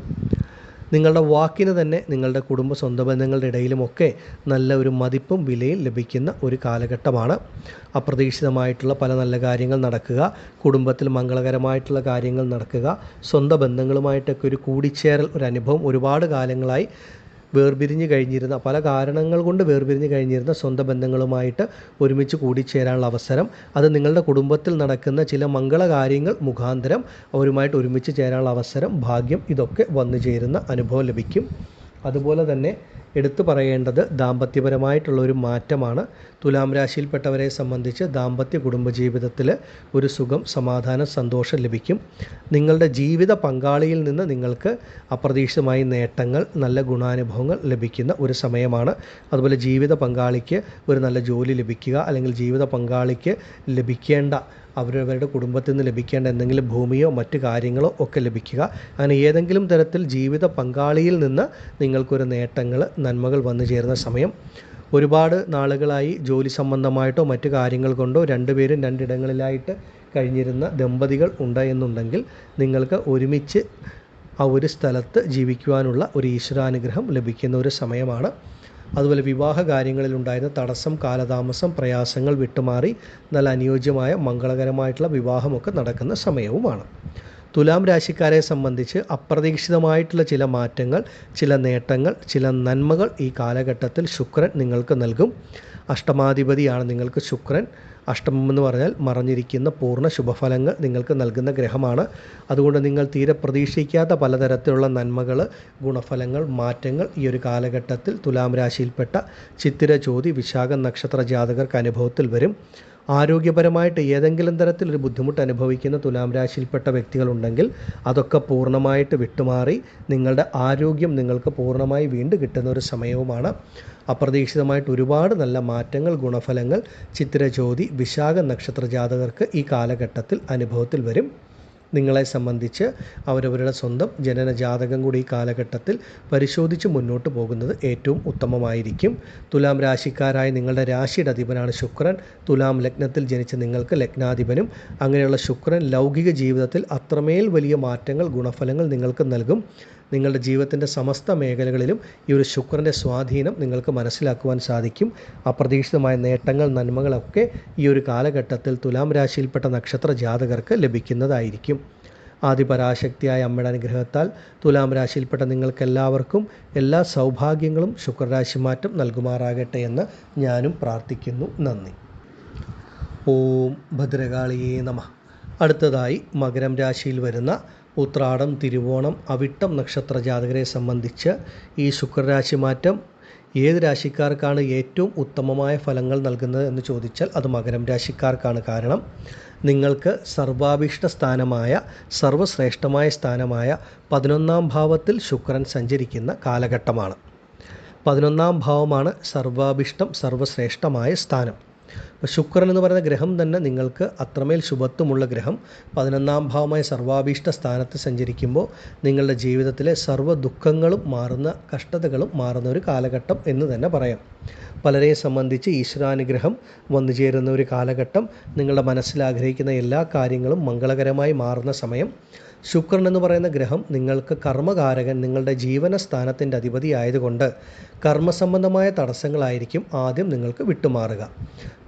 നിങ്ങളുടെ വാക്കിന് തന്നെ നിങ്ങളുടെ കുടുംബ സ്വന്തം ബന്ധങ്ങളുടെ ഇടയിലുമൊക്കെ നല്ല ഒരു മതിപ്പും വിലയും ലഭിക്കുന്ന ഒരു കാലഘട്ടമാണ്. അപ്രതീക്ഷിതമായിട്ടുള്ള പല നല്ല കാര്യങ്ങൾ നടക്കുക, കുടുംബത്തിൽ മംഗളകരമായിട്ടുള്ള കാര്യങ്ങൾ നടക്കുക, സ്വന്തം ബന്ധങ്ങളുമായിട്ടൊക്കെ ഒരു കൂടിച്ചേരൽ, ഒരു അനുഭവം, ഒരുപാട് കാലങ്ങളായി വേർപിരിഞ്ഞ് കഴിഞ്ഞിരുന്ന, പല കാരണങ്ങൾ കൊണ്ട് വേർപിരിഞ്ഞ് കഴിഞ്ഞിരുന്ന സ്വന്തം ബന്ധങ്ങളുമായിട്ട് ഒരുമിച്ച് കൂടിച്ചേരാനുള്ള അവസരം, അത് നിങ്ങളുടെ കുടുംബത്തിൽ നടക്കുന്ന ചില മംഗളകാര്യങ്ങൾ മുഖാന്തരം അവരുമായിട്ട് ഒരുമിച്ച് ചേരാനുള്ള അവസരം, ഭാഗ്യം, ഇതൊക്കെ വന്നു ചേരുന്ന അനുഭവം ലഭിക്കും. അതുപോലെ തന്നെ എടുത്തു പറയേണ്ടത് ദാമ്പത്യപരമായിട്ടുള്ള ഒരു മാറ്റമാണ്. തുലാം രാശിയിൽപ്പെട്ടവരെ സംബന്ധിച്ച് ദാമ്പത്യ കുടുംബജീവിതത്തിൽ ഒരു സുഖം, സമാധാനം, സന്തോഷം ലഭിക്കും. നിങ്ങളുടെ ജീവിത പങ്കാളിയിൽ നിന്ന് നിങ്ങൾക്ക് അപ്രതീക്ഷിതമായി നേട്ടങ്ങൾ, നല്ല ഗുണാനുഭവങ്ങൾ ലഭിക്കുന്ന ഒരു സമയമാണ്. അതുപോലെ ജീവിത പങ്കാളിക്ക് ഒരു നല്ല ജോലി ലഭിക്കുക, അല്ലെങ്കിൽ ജീവിത പങ്കാളിക്ക് ലഭിക്കേണ്ട, അവരവരുടെ കുടുംബത്തിൽ നിന്ന് ലഭിക്കേണ്ട എന്തെങ്കിലും ഭൂമിയോ മറ്റു കാര്യങ്ങളോ ഒക്കെ ലഭിക്കുക. അങ്ങനെ ഏതെങ്കിലും തരത്തിൽ ജീവിത പങ്കാളിയിൽ നിന്ന് നിങ്ങൾക്കൊരു നേട്ടങ്ങൾ, നന്മകൾ വന്നു ചേരുന്ന സമയം. ഒരുപാട് നാളുകളായി ജോലി സംബന്ധമായിട്ടോ മറ്റു കാര്യങ്ങൾ കൊണ്ടോ രണ്ടുപേരും രണ്ടിടങ്ങളിലായിട്ട് കഴിഞ്ഞിരുന്ന ദമ്പതികൾ ഉണ്ട് എന്നുണ്ടെങ്കിൽ നിങ്ങൾക്ക് ഒരുമിച്ച് ആ ഒരു സ്ഥലത്ത് ജീവിക്കുവാനുള്ള ഒരു ഈശ്വരാനുഗ്രഹം ലഭിക്കുന്ന ഒരു സമയമാണ്. അതുപോലെ വിവാഹ കാര്യങ്ങളിലുണ്ടായിരുന്ന തടസ്സം, കാലതാമസം, പ്രയാസങ്ങൾ വിട്ടുമാറി നല്ല അനുയോജ്യമായ മംഗളകരമായിട്ടുള്ള വിവാഹമൊക്കെ നടക്കുന്ന സമയവുമാണ്. തുലാം രാശിക്കാരെ സംബന്ധിച്ച് അപ്രതീക്ഷിതമായിട്ടുള്ള ചില മാറ്റങ്ങൾ, ചില നേട്ടങ്ങൾ, ചില നന്മകൾ ഈ കാലഘട്ടത്തിൽ ശുക്രൻ നിങ്ങൾക്ക് നൽകും. അഷ്ടമാധിപതിയാണ് നിങ്ങൾക്ക് ശുക്രൻ. അഷ്ടമം എന്ന് പറഞ്ഞാൽ മറഞ്ഞിരിക്കുന്ന പൂർണ്ണ ശുഭഫലങ്ങൾ നിങ്ങൾക്ക് നൽകുന്ന ഗ്രഹമാണ്. അതുകൊണ്ട് നിങ്ങൾ തീരെ പ്രതീക്ഷിക്കാത്ത പലതരത്തിലുള്ള നന്മകൾ, ഗുണഫലങ്ങൾ, മാറ്റങ്ങൾ ഈ ഒരു കാലഘട്ടത്തിൽ തുലാം രാശിയിൽപ്പെട്ട ചിത്തിര, ചോതി, വിശാഖം നക്ഷത്ര ജാതകർക്ക് അനുഭവത്തിൽ വരും. ആരോഗ്യപരമായിട്ട് ഏതെങ്കിലും തരത്തിലൊരു ബുദ്ധിമുട്ട് അനുഭവിക്കുന്ന തുലാം രാശിയിൽപ്പെട്ട വ്യക്തികളുണ്ടെങ്കിൽ അതൊക്കെ പൂർണ്ണമായിട്ട് വിട്ടുമാറി നിങ്ങളുടെ ആരോഗ്യം നിങ്ങൾക്ക് പൂർണ്ണമായി വീണ്ടും കിട്ടുന്ന ഒരു സമയവുമാണ്. അപ്രതീക്ഷിതമായിട്ട് ഒരുപാട് നല്ല മാറ്റങ്ങൾ, ഗുണഫലങ്ങൾ ചിത്തിര, ചോതി, വിശാഖ നക്ഷത്ര ജാതകർക്ക് ഈ കാലഘട്ടത്തിൽ അനുഭവത്തിൽ വരും. നിങ്ങളെ സംബന്ധിച്ച് അവരവരുടെ സ്വന്തം ജനന ജാതകം കൂടി ഈ കാലഘട്ടത്തിൽ പരിശോധിച്ച് മുന്നോട്ട് പോകുന്നത് ഏറ്റവും ഉത്തമമായിരിക്കും. തുലാം രാശിക്കാരായ നിങ്ങളുടെ രാശിയുടെ അധിപനാണ് ശുക്രൻ. തുലാം ലഗ്നത്തിൽ ജനിച്ച നിങ്ങൾക്ക് ലഗ്നാധിപനും. അങ്ങനെയുള്ള ശുക്രൻ ലൗകിക ജീവിതത്തിൽ അത്രമേൽ വലിയ മാറ്റങ്ങൾ, ഗുണഫലങ്ങൾ നിങ്ങൾക്ക് നൽകും. നിങ്ങളുടെ ജീവിതത്തിൻ്റെ സമസ്ത മേഖലകളിലും ഈ ഒരു ശുക്രൻ്റെ സ്വാധീനം നിങ്ങൾക്ക് മനസ്സിലാക്കുവാൻ സാധിക്കും. അപ്രതീക്ഷിതമായ നേട്ടങ്ങൾ, നന്മകളൊക്കെ ഈ ഒരു കാലഘട്ടത്തിൽ തുലാം രാശിയിൽപ്പെട്ട നക്ഷത്ര ജാതകർക്ക് ലഭിക്കുന്നതായിരിക്കും. ആദിപരാശക്തിയായ അമ്മയുടെ അനുഗ്രഹത്താൽ തുലാം രാശിയിൽപ്പെട്ട നിങ്ങൾക്കെല്ലാവർക്കും എല്ലാ സൗഭാഗ്യങ്ങളും ശുക്രരാശി മാറ്റം നൽകുമാറാകട്ടെ എന്ന് ഞാനും പ്രാർത്ഥിക്കുന്നു. നന്ദി. ഓം ഭദ്രകാളിയേ നമഃ. അടുത്തതായി മകരം രാശിയിൽ വരുന്ന ഉത്രാടം, തിരുവോണം, അവിട്ടം നക്ഷത്ര ജാതകരെ സംബന്ധിച്ച് ഈ ശുക്രരാശി മാറ്റം ഏത് രാശിക്കാർക്കാണ് ഏറ്റവും ഉത്തമമായ ഫലങ്ങൾ നൽകുന്നത് എന്ന് ചോദിച്ചാൽ അത് മകരം രാശിക്കാർക്കാണ്. കാരണം നിങ്ങൾക്ക് സർവാഭീഷ്ട സ്ഥാനമായ, സർവശ്രേഷ്ഠമായ സ്ഥാനമായ 11ാം ഭാവത്തിൽ ശുക്രൻ സഞ്ചരിക്കുന്ന കാലഘട്ടമാണ്. 11ാം ഭാവമാണ് സർവാഭീഷ്ടം, സർവശ്രേഷ്ഠമായ സ്ഥാനം. അപ്പോൾ ശുക്രൻ എന്ന് പറയുന്ന ഗ്രഹം തന്നെ നിങ്ങൾക്ക് അത്രമേൽ ശുഭത്വമുള്ള ഗ്രഹം 11ാം ഭാവമായ സർവാഭീഷ്ട സ്ഥാനത്ത് സഞ്ചരിക്കുമ്പോൾ നിങ്ങളുടെ ജീവിതത്തിലെ സർവ്വ ദുഃഖങ്ങളും മാറുന്ന, കഷ്ടതകളും മാറുന്ന ഒരു കാലഘട്ടം എന്ന് തന്നെ പറയാം. പലരെയും സംബന്ധിച്ച് ഈശ്വരാനുഗ്രഹം വന്നു ചേരുന്ന ഒരു കാലഘട്ടം, നിങ്ങളുടെ മനസ്സിലാഗ്രഹിക്കുന്ന എല്ലാ കാര്യങ്ങളും മംഗളകരമായി മാറുന്ന സമയം. ശുക്രൻ എന്ന് പറയുന്ന ഗ്രഹം നിങ്ങൾക്ക് കർമ്മകാരകൻ, നിങ്ങളുടെ ജീവന സ്ഥാനത്തിൻ്റെ അധിപതി ആയതുകൊണ്ട് കർമ്മസംബന്ധമായ തടസ്സങ്ങളായിരിക്കും ആദ്യം നിങ്ങൾക്ക് വിട്ടുമാറുക.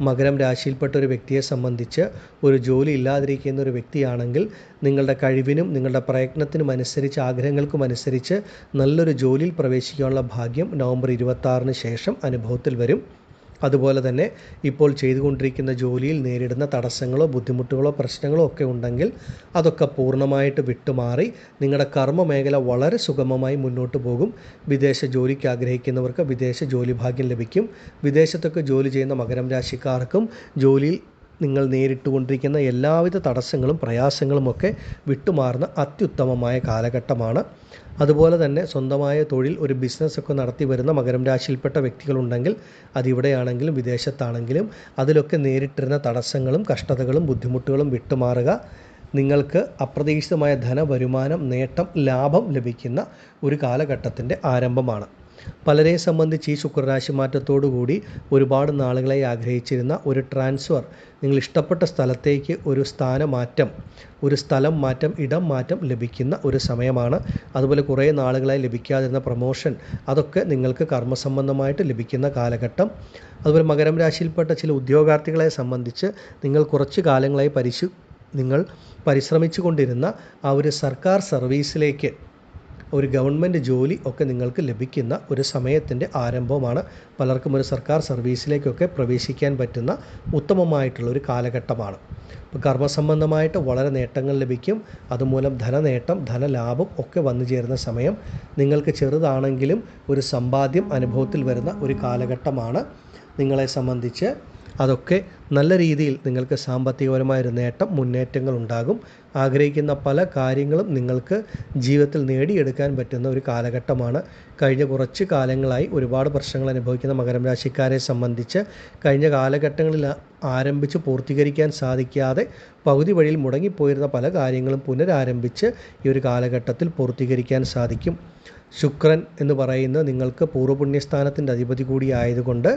മകരം രാശിയിൽപ്പെട്ട ഒരു വ്യക്തിയെ സംബന്ധിച്ച് ഒരു ജോലി ഇല്ലാതിരിക്കുന്ന ഒരു വ്യക്തിയാണെങ്കിൽ നിങ്ങളുടെ കഴിവിനും നിങ്ങളുടെ പ്രയത്നത്തിനും അനുസരിച്ച്, ആഗ്രഹങ്ങൾക്കും അനുസരിച്ച് നല്ലൊരു ജോലിയിൽ പ്രവേശിക്കാനുള്ള ഭാഗ്യം നവംബർ 26-ന് ശേഷം അനുഭവത്തിൽ വരും. അതുപോലെ തന്നെ ഇപ്പോൾ ചെയ്തുകൊണ്ടിരിക്കുന്ന ജോലിയിൽ നേരിടുന്ന തടസ്സങ്ങളോ ബുദ്ധിമുട്ടുകളോ പ്രശ്നങ്ങളോ ഒക്കെ ഉണ്ടെങ്കിൽ അതൊക്കെ പൂർണ്ണമായിട്ട് വിട്ടുമാറി നിങ്ങളുടെ കർമ്മ മേഖല വളരെ സുഗമമായി മുന്നോട്ട് പോകും. വിദേശ ജോലിക്ക് ആഗ്രഹിക്കുന്നവർക്ക് വിദേശ ജോലി ഭാഗ്യം ലഭിക്കും. വിദേശത്തൊക്കെ ജോലി ചെയ്യുന്ന മകരം രാശിക്കാർക്കും ജോലിയിൽ നിങ്ങൾ നേരിട്ടുകൊണ്ടിരിക്കുന്ന എല്ലാവിധ തടസ്സങ്ങളും പ്രയാസങ്ങളുമൊക്കെ വിട്ടുമാറുന്ന അത്യുത്തമമായ കാലഘട്ടമാണ്. അതുപോലെ തന്നെ സ്വന്തമായ തൊഴിൽ, ഒരു ബിസിനസ്സൊക്കെ നടത്തി വരുന്ന മകരം രാശിയിൽപ്പെട്ട വ്യക്തികളുണ്ടെങ്കിൽ അതിവിടെയാണെങ്കിലും വിദേശത്താണെങ്കിലും അതിലൊക്കെ നേരിട്ടിരുന്ന തടസ്സങ്ങളും കഷ്ടതകളും ബുദ്ധിമുട്ടുകളും വിട്ടുമാറുക. നിങ്ങൾക്ക് അപ്രതീക്ഷിതമായ ധനവരുമാനം, നേട്ടം, ലാഭം ലഭിക്കുന്ന ഒരു കാലഘട്ടത്തിൻ്റെ ആരംഭമാണ്. പലരെ സംബന്ധിച്ച് ഈ ശുക്രരാശി മാറ്റത്തോടുകൂടി ഒരുപാട് നാളുകളായി ആഗ്രഹിച്ചിരുന്ന ഒരു ട്രാൻസ്ഫർ, നിങ്ങൾ ഇഷ്ടപ്പെട്ട സ്ഥലത്തേക്ക് ഒരു സ്ഥാനമാറ്റം, ഒരു സ്ഥലം മാറ്റം, ഇടം മാറ്റം ലഭിക്കുന്ന ഒരു സമയമാണ്. അതുപോലെ കുറേ നാളുകളായി ലഭിക്കാതിരുന്ന പ്രമോഷൻ, അതൊക്കെ നിങ്ങൾക്ക് കർമ്മസംബന്ധമായിട്ട് ലഭിക്കുന്ന കാലഘട്ടം. അതുപോലെ മകരം രാശിയിൽപ്പെട്ട ചില ഉദ്യോഗാർത്ഥികളെ സംബന്ധിച്ച് നിങ്ങൾ കുറച്ച് കാലങ്ങളായി നിങ്ങൾ പരിശ്രമിച്ചു കൊണ്ടിരുന്ന ആ ഒരു സർക്കാർ സർവീസിലേക്ക്, ഒരു ഗവൺമെൻറ് ജോലി ഒക്കെ നിങ്ങൾക്ക് ലഭിക്കുന്ന ഒരു സമയത്തിൻ്റെ ആരംഭമാണ്. പലർക്കും ഒരു സർക്കാർ സർവീസിലേക്കൊക്കെ പ്രവേശിക്കാൻ പറ്റുന്ന ഉത്തമമായിട്ടുള്ള ഒരു കാലഘട്ടമാണ്. ഇപ്പോൾ കർമ്മസംബന്ധമായിട്ട് വളരെ നേട്ടങ്ങൾ ലഭിക്കും. അതുമൂലം ധനനേട്ടം, ധനലാഭം ഒക്കെ വന്നു ചേരുന്ന സമയം. നിങ്ങൾക്ക് ചെറുതാണെങ്കിലും ഒരു സമ്പാദ്യം അനുഭവത്തിൽ വരുന്ന ഒരു കാലഘട്ടമാണ്. നിങ്ങളെ സംബന്ധിച്ച് അതൊക്കെ നല്ല രീതിയിൽ നിങ്ങൾക്ക് സാമ്പത്തികപരമായൊരു നേട്ടം, മുന്നേറ്റങ്ങൾ ഉണ്ടാകും. ആഗ്രഹിക്കുന്ന പല കാര്യങ്ങളും നിങ്ങൾക്ക് ജീവിതത്തിൽ നേടിയെടുക്കാൻ പറ്റുന്ന ഒരു കാലഘട്ടമാണ്. കഴിഞ്ഞ കുറച്ച് കാലങ്ങളായി ഒരുപാട് പ്രശ്നങ്ങൾ അനുഭവിക്കുന്ന മകരം രാശിക്കാരെ സംബന്ധിച്ച് കഴിഞ്ഞ കാലഘട്ടങ്ങളിൽ ആരംഭിച്ച് പൂർത്തീകരിക്കാൻ സാധിക്കാതെ പകുതി വഴിയിൽ മുടങ്ങിപ്പോയിരുന്ന പല കാര്യങ്ങളും പുനരാരംഭിച്ച് ഈ ഒരു കാലഘട്ടത്തിൽ പൂർത്തീകരിക്കാൻ സാധിക്കും. ശുക്രൻ എന്ന് പറയുന്നത് നിങ്ങൾക്ക് പൂർവ്വപുണ്യസ്ഥാനത്തിൻ്റെ അധിപതി കൂടി ആയതുകൊണ്ട്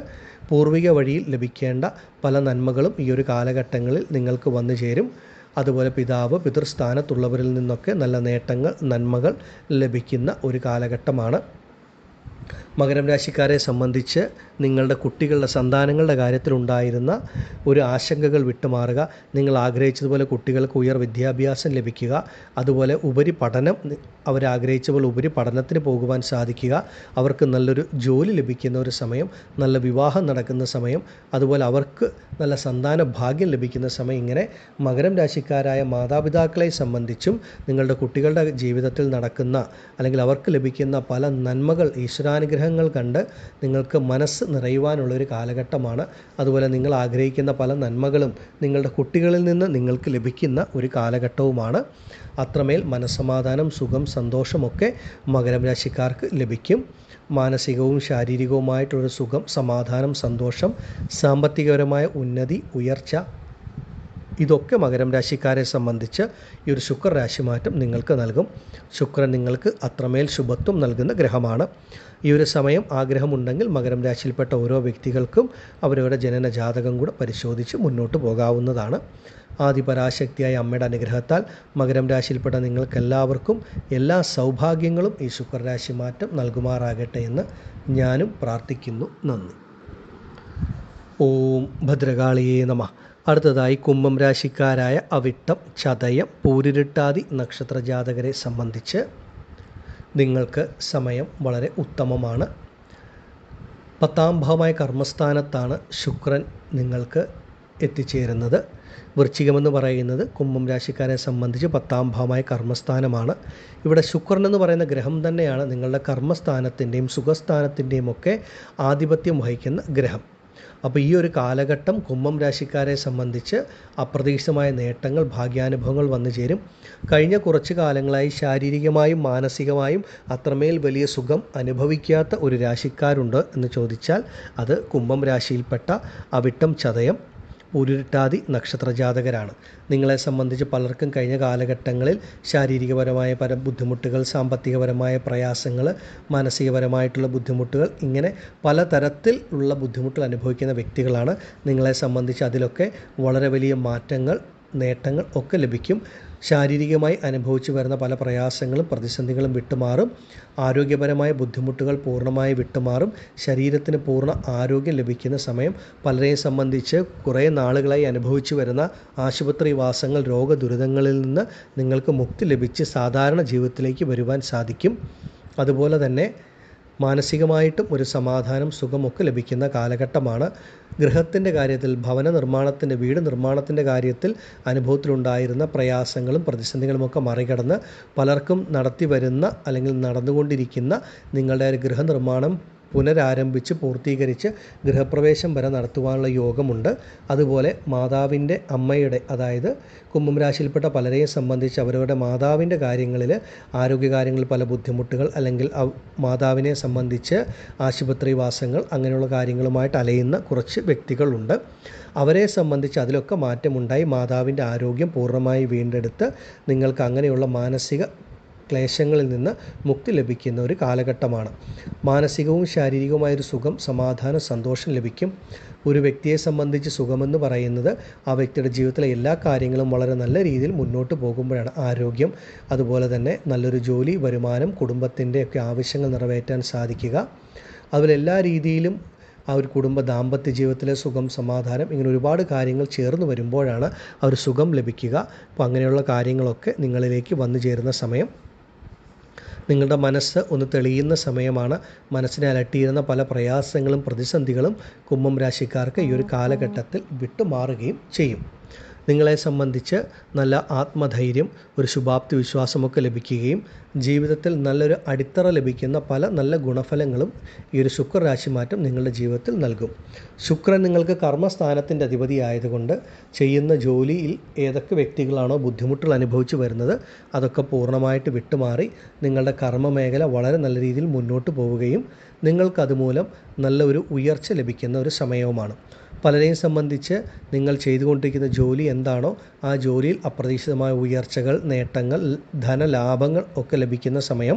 പൂർവിക വഴിയിൽ ലഭിക്കേണ്ട പല നന്മകളും ഈ ഒരു കാലഘട്ടങ്ങളിൽ നിങ്ങൾക്ക് വന്നു ചേരും. അതുപോലെ പിതാവ്, പിതൃസ്ഥാനത്തുള്ളവരിൽ നിന്നൊക്കെ നല്ല നേട്ടങ്ങൾ, നന്മകൾ ലഭിക്കുന്ന ഒരു കാലഘട്ടമാണ്. മകരം രാശിക്കാരെ സംബന്ധിച്ച് നിങ്ങളുടെ കുട്ടികളുടെ സന്താനങ്ങളുടെ കാര്യത്തിലുണ്ടായിരുന്ന ഒരു ആശങ്കകൾ വിട്ടുമാറുക, നിങ്ങൾ ആഗ്രഹിച്ചതുപോലെ കുട്ടികൾക്ക് ഉയർ വിദ്യാഭ്യാസം ലഭിക്കുക, അതുപോലെ ഉപരിപഠനം അവരാഗ്രഹിച്ച പോലെ ഉപരിപഠനത്തിന് പോകുവാൻ സാധിക്കുക, അവർക്ക് നല്ലൊരു ജോലി ലഭിക്കുന്ന ഒരു സമയം, നല്ല വിവാഹം നടക്കുന്ന സമയം, അതുപോലെ അവർക്ക് നല്ല സന്താന ഭാഗ്യം ലഭിക്കുന്ന സമയം. ഇങ്ങനെ മകരം രാശിക്കാരായ മാതാപിതാക്കളെ സംബന്ധിച്ചും നിങ്ങളുടെ കുട്ടികളുടെ ജീവിതത്തിൽ നടക്കുന്ന അല്ലെങ്കിൽ അവർക്ക് ലഭിക്കുന്ന പല നന്മകൾ, ഈശ്വരാനുഗ്രഹങ്ങൾ കണ്ട് നിങ്ങൾക്ക് മനസ്സ് നിറയുവാനുള്ളൊരു കാലഘട്ടമാണ്. അതുപോലെ നിങ്ങൾ ആഗ്രഹിക്കുന്ന പല നന്മകളും നിങ്ങളുടെ കുട്ടികളിൽ നിന്ന് നിങ്ങൾക്ക് ലഭിക്കുന്ന ഒരു കാലഘട്ടവുമാണ്. അത്രമേൽ മനസ്സമാധാനം, സുഖം, സന്തോഷമൊക്കെ മകരം രാശിക്കാർക്ക് ലഭിക്കും. മാനസികവും ശാരീരികവുമായിട്ടുള്ളൊരു സുഖം, സമാധാനം, സന്തോഷം, സാമ്പത്തികപരമായ ഉന്നതി, ഉയർച്ച, ഇതൊക്കെ മകരം രാശിക്കാരെ സംബന്ധിച്ച് ഈ ഒരു ശുക്ര രാശിമാറ്റം നിങ്ങൾക്ക് നൽകും. ശുക്രൻ നിങ്ങൾക്ക് അത്രമേൽ ശുഭത്വം നൽകുന്ന ഗ്രഹമാണ്. ഈ ഒരു സമയം ആഗ്രഹമുണ്ടെങ്കിൽ മകരം രാശിയിൽപ്പെട്ട ഓരോ വ്യക്തികൾക്കും അവരവരുടെ ജനന ജാതകം കൂടെ പരിശോധിച്ച് മുന്നോട്ട് പോകാവുന്നതാണ്. ആദിപരാശക്തിയായ അമ്മയുടെ അനുഗ്രഹത്താൽ മകരം രാശിയിൽപ്പെട്ട നിങ്ങൾക്കെല്ലാവർക്കും എല്ലാ സൗഭാഗ്യങ്ങളും ഈ ശുക്രരാശി മാറ്റം നൽകുമാറാകട്ടെ എന്ന് ഞാനും പ്രാർത്ഥിക്കുന്നു. നന്ദി. ഓം ഭദ്രകാളിയേ നമഃ. അടുത്തതായി കുംഭം രാശിക്കാരായ അവിട്ടം, ചതയം, പൂരിരുട്ടാതി നക്ഷത്ര ജാതകരെ സംബന്ധിച്ച് നിങ്ങൾക്ക് സമയം വളരെ ഉത്തമമാണ്. 10ാം ഭാവമായ കർമ്മസ്ഥാനത്താണ് ശുക്രൻ നിങ്ങൾക്ക് എത്തിച്ചേരുന്നത്. വൃശ്ചികമെന്ന് പറയുന്നത് കുംഭം രാശിക്കാരെ സംബന്ധിച്ച് 10ാം ഭാവമായ കർമ്മസ്ഥാനമാണ്. ഇവിടെ ശുക്രൻ എന്ന് പറയുന്ന ഗ്രഹം തന്നെയാണ് നിങ്ങളുടെ കർമ്മസ്ഥാനത്തിൻ്റെയും സുഖസ്ഥാനത്തിൻ്റെയും ഒക്കെ ആധിപത്യം വഹിക്കുന്ന ഗ്രഹം. അപ്പോൾ ഈ ഒരു കാലഘട്ടം കുംഭം രാശിക്കാരെ സംബന്ധിച്ച് അപ്രതീക്ഷിതമായ നേട്ടങ്ങൾ, ഭാഗ്യാനുഭവങ്ങൾ വന്നു ചേരും. കഴിഞ്ഞ കുറച്ച് കാലങ്ങളായി ശാരീരികമായും മാനസികമായും അത്രമേൽ വലിയ സുഖം അനുഭവിക്കാത്ത ഒരു രാശിക്കാരുണ്ട് എന്ന് ചോദിച്ചാൽ അത് കുംഭം രാശിയിൽപ്പെട്ട അവിട്ടം, ചതയം, പൂരിരുട്ടാതി നക്ഷത്ര ജാതകരാണ്. നിങ്ങളെ സംബന്ധിച്ച് പലർക്കും കഴിഞ്ഞ കാലഘട്ടങ്ങളിൽ ശാരീരികപരമായ പല ബുദ്ധിമുട്ടുകൾ, സാമ്പത്തികപരമായ പ്രയാസങ്ങൾ, മാനസികപരമായിട്ടുള്ള ബുദ്ധിമുട്ടുകൾ, ഇങ്ങനെ പലതരത്തിൽ ഉള്ള ബുദ്ധിമുട്ടുകൾ അനുഭവിക്കുന്ന വ്യക്തികളാണ്. നിങ്ങളെ സംബന്ധിച്ച് അതിലൊക്കെ വളരെ വലിയ മാറ്റങ്ങൾ, നേട്ടങ്ങൾ ഒക്കെ ലഭിക്കും. ശാരീരികമായി അനുഭവിച്ചു വരുന്ന പല പ്രയാസങ്ങളും പ്രതിസന്ധികളും വിട്ടുമാറും. ആരോഗ്യപരമായ ബുദ്ധിമുട്ടുകൾ പൂർണ്ണമായി വിട്ടുമാറും. ശരീരത്തിന് പൂർണ്ണ ആരോഗ്യം ലഭിക്കുന്ന സമയം. പലരെയും സംബന്ധിച്ച് കുറേ നാളുകളായി അനുഭവിച്ചു വരുന്ന ആശുപത്രി വാസങ്ങൾ, രോഗദുരിതങ്ങളിൽ നിന്ന് നിങ്ങൾക്ക് മുക്തി ലഭിച്ച് സാധാരണ ജീവിതത്തിലേക്ക് വരുവാൻ സാധിക്കും. അതുപോലെ തന്നെ മാനസികമായിട്ടും ഒരു സമാധാനം, സുഖമൊക്കെ ലഭിക്കുന്ന കാലഘട്ടമാണ്. ഗൃഹത്തിൻ്റെ കാര്യത്തിൽ, ഭവന നിർമ്മാണത്തിൻ്റെ, വീട് നിർമ്മാണത്തിൻ്റെ കാര്യത്തിൽ അനുഭവത്തിലുണ്ടായിരുന്ന പ്രയാസങ്ങളും പ്രതിസന്ധികളുമൊക്കെ മറികടന്ന് പലർക്കും നടത്തി വരുന്ന അല്ലെങ്കിൽ നടന്നുകൊണ്ടിരിക്കുന്ന നിങ്ങളുടെ ഒരു ഗൃഹനിർമ്മാണം പുനരാരംഭിച്ച് പൂർത്തീകരിച്ച് ഗൃഹപ്രവേശം വരെ നടത്തുവാനുള്ള യോഗമുണ്ട്. അതുപോലെ മാതാവിൻ്റെ, അമ്മയുടെ, അതായത് കുംഭം രാശിയിൽപ്പെട്ട പലരെയും സംബന്ധിച്ച് അവരവരുടെ മാതാവിൻ്റെ കാര്യങ്ങളിൽ, ആരോഗ്യകാര്യങ്ങളിൽ പല ബുദ്ധിമുട്ടുകൾ, അല്ലെങ്കിൽ മാതാവിനെ സംബന്ധിച്ച് ആശുപത്രി വാസങ്ങൾ, അങ്ങനെയുള്ള കാര്യങ്ങളുമായിട്ട് അലയുന്ന കുറച്ച് വ്യക്തികളുണ്ട്. അവരെ സംബന്ധിച്ച് അതിലൊക്കെ മാറ്റമുണ്ടായി മാതാവിൻ്റെ ആരോഗ്യം പൂർണ്ണമായി വീണ്ടെടുത്ത് നിങ്ങൾക്ക് അങ്ങനെയുള്ള മാനസിക ക്ലേശങ്ങളിൽ നിന്ന് മുക്തി ലഭിക്കുന്ന ഒരു കാലഘട്ടമാണ്. മാനസികവും ശാരീരികവുമായൊരു സുഖം, സമാധാനം, സന്തോഷം ലഭിക്കും. ഒരു വ്യക്തിയെ സംബന്ധിച്ച് സുഖമെന്ന് പറയുന്നത് ആ വ്യക്തിയുടെ ജീവിതത്തിലെ എല്ലാ കാര്യങ്ങളും വളരെ നല്ല രീതിയിൽ മുന്നോട്ട് പോകുമ്പോഴാണ്. ആരോഗ്യം, അതുപോലെ തന്നെ നല്ലൊരു ജോലി, വരുമാനം, കുടുംബത്തിൻ്റെ ഒക്കെ ആവശ്യങ്ങൾ നിറവേറ്റാൻ സാധിക്കുക. അതുപോലെ എല്ലാ രീതിയിലും ആ ഒരു കുടുംബ ദാമ്പത്യ ജീവിതത്തിലെ സുഖം, സമാധാനം, ഇങ്ങനെ ഒരുപാട് കാര്യങ്ങൾ ചേർന്ന് വരുമ്പോഴാണ് ആ ഒരു സുഖം ലഭിക്കുക. അപ്പോൾ അങ്ങനെയുള്ള കാര്യങ്ങളൊക്കെ നിങ്ങളിലേക്ക് വന്നു ചേരുന്ന സമയം. നിങ്ങളുടെ മനസ്സ് ഒന്ന് തെളിയുന്ന സമയമാണ്. മനസ്സിനെ അലട്ടിയിരുന്ന പല പ്രയാസങ്ങളും പ്രതിസന്ധികളും കുംഭം രാശിക്കാർക്ക് ഈ ഒരു കാലഘട്ടത്തിൽ വിട്ടുമാറുകയും ചെയ്യും. നിങ്ങളെ സംബന്ധിച്ച് നല്ല ആത്മധൈര്യം, ഒരു ശുഭാപ്തി വിശ്വാസമൊക്കെ ലഭിക്കുകയും ജീവിതത്തിൽ നല്ലൊരു അടിത്തറ ലഭിക്കുന്ന പല നല്ല ഗുണഫലങ്ങളും ഈ ഒരു ശുക്രരാശി മാറ്റം നിങ്ങളുടെ ജീവിതത്തിൽ നൽകും. ശുക്രൻ നിങ്ങൾക്ക് കർമ്മസ്ഥാനത്തിൻ്റെ അധിപതി ആയതുകൊണ്ട് ചെയ്യുന്ന ജോലിയിൽ ഏതൊക്കെ വ്യക്തികളാണോ ബുദ്ധിമുട്ടുകൾ അനുഭവിച്ചു വരുന്നത് അതൊക്കെ പൂർണ്ണമായിട്ട് വിട്ടുമാറി നിങ്ങളുടെ കർമ്മമേഖല വളരെ നല്ല രീതിയിൽ മുന്നോട്ട് പോവുകയും നിങ്ങൾക്കതുമൂലം നല്ല ഒരു ഉയർച്ച ലഭിക്കുന്ന ഒരു സമയവുമാണ്. പലരെയും സംബന്ധിച്ച് നിങ്ങൾ ചെയ്തുകൊണ്ടിരിക്കുന്ന ജോലി എന്താണോ ആ ജോലിയിൽ അപ്രതീക്ഷിതമായ ഉയർച്ചകൾ, നേട്ടങ്ങൾ, ധനലാഭങ്ങൾ ഒക്കെ ലഭിക്കുന്ന സമയം,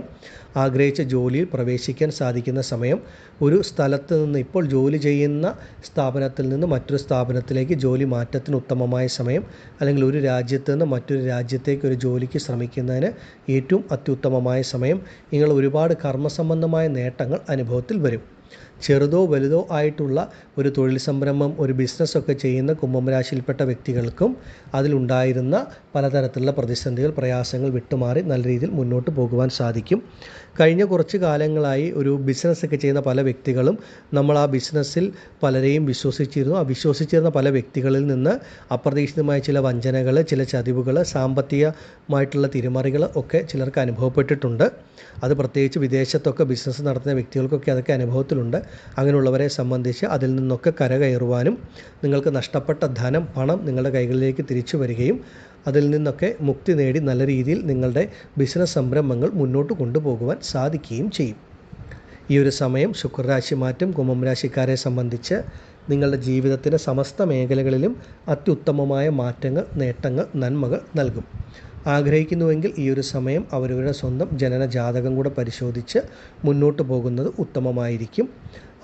ആഗ്രഹിച്ച ജോലിയിൽ പ്രവേശിക്കാൻ സാധിക്കുന്ന സമയം, ഒരു സ്ഥലത്ത് നിന്ന് ഇപ്പോൾ ജോലി ചെയ്യുന്ന സ്ഥാപനത്തിൽ നിന്ന് മറ്റൊരു സ്ഥാപനത്തിലേക്ക് ജോലി മാറ്റത്തിന് ഉത്തമമായ സമയം, അല്ലെങ്കിൽ ഒരു രാജ്യത്ത് നിന്ന് മറ്റൊരു രാജ്യത്തേക്ക് ഒരു ജോലിക്ക് ശ്രമിക്കുന്നതിന് ഏറ്റവും അത്യുത്തമമായ സമയം. നിങ്ങൾ ഒരുപാട് കർമ്മസംബന്ധമായ നേട്ടങ്ങൾ അനുഭവത്തിൽ വരും. ചെറുതോ വലുതോ ആയിട്ടുള്ള ഒരു തൊഴിൽ സംരംഭം, ഒരു ബിസിനസ്സൊക്കെ ചെയ്യുന്ന കുംഭം രാശിയിൽപ്പെട്ട വ്യക്തികൾക്കും അതിലുണ്ടായിരുന്ന പലതരത്തിലുള്ള പ്രതിസന്ധികൾ, പ്രയാസങ്ങൾ വിട്ടുമാറി നല്ല രീതിയിൽ മുന്നോട്ട് പോകുവാൻ സാധിക്കും. കഴിഞ്ഞ കുറച്ച് കാലങ്ങളായി ഒരു ബിസിനസ്സൊക്കെ ചെയ്യുന്ന പല വ്യക്തികളും നമ്മൾ ആ ബിസിനസ്സിൽ പലരെയും വിശ്വസിച്ചിരുന്നു. ആ വിശ്വസിച്ചിരുന്ന പല വ്യക്തികളിൽ നിന്ന് അപ്രതീക്ഷിതമായ ചില വഞ്ചനകൾ, ചില ചതിവുകൾ, സാമ്പത്തികമായിട്ടുള്ള തിരിമറികൾ ഒക്കെ ചിലർക്ക് അനുഭവപ്പെട്ടിട്ടുണ്ട്. അത് പ്രത്യേകിച്ച് വിദേശത്തൊക്കെ ബിസിനസ് നടത്തുന്ന വ്യക്തികൾക്കൊക്കെ അതൊക്കെ അനുഭവത്തിലുണ്ട്. അങ്ങനെയുള്ളവരെ സംബന്ധിച്ച് അതിൽ നിന്നൊക്കെ കരകയറുവാനും നിങ്ങൾക്ക് നഷ്ടപ്പെട്ട ധനം, പണം നിങ്ങളുടെ കൈകളിലേക്ക് തിരിച്ചു വരികയും അതിൽ നിന്നൊക്കെ മുക്തി നേടി നല്ല രീതിയിൽ നിങ്ങളുടെ ബിസിനസ് സംരംഭങ്ങൾ മുന്നോട്ട് കൊണ്ടുപോകുവാൻ സാധിക്കുകയും ചെയ്യും. ഈ ഒരു സമയം ശുക്രരാശി മാറ്റം കുംഭം രാശിക്കാരെ സംബന്ധിച്ച് നിങ്ങളുടെ ജീവിതത്തിൻ്റെ സമസ്ത മേഖലകളിലും അത്യുത്തമമായ മാറ്റങ്ങൾ, നേട്ടങ്ങൾ, നന്മകൾ നൽകും. ആഗ്രഹിക്കുന്നുവെങ്കിൽ ഈ ഒരു സമയം അവരവരുടെ സ്വന്തം ജനന ജാതകം കൂടെ പരിശോധിച്ച് മുന്നോട്ട് പോകുന്നത് ഉത്തമമായിരിക്കും.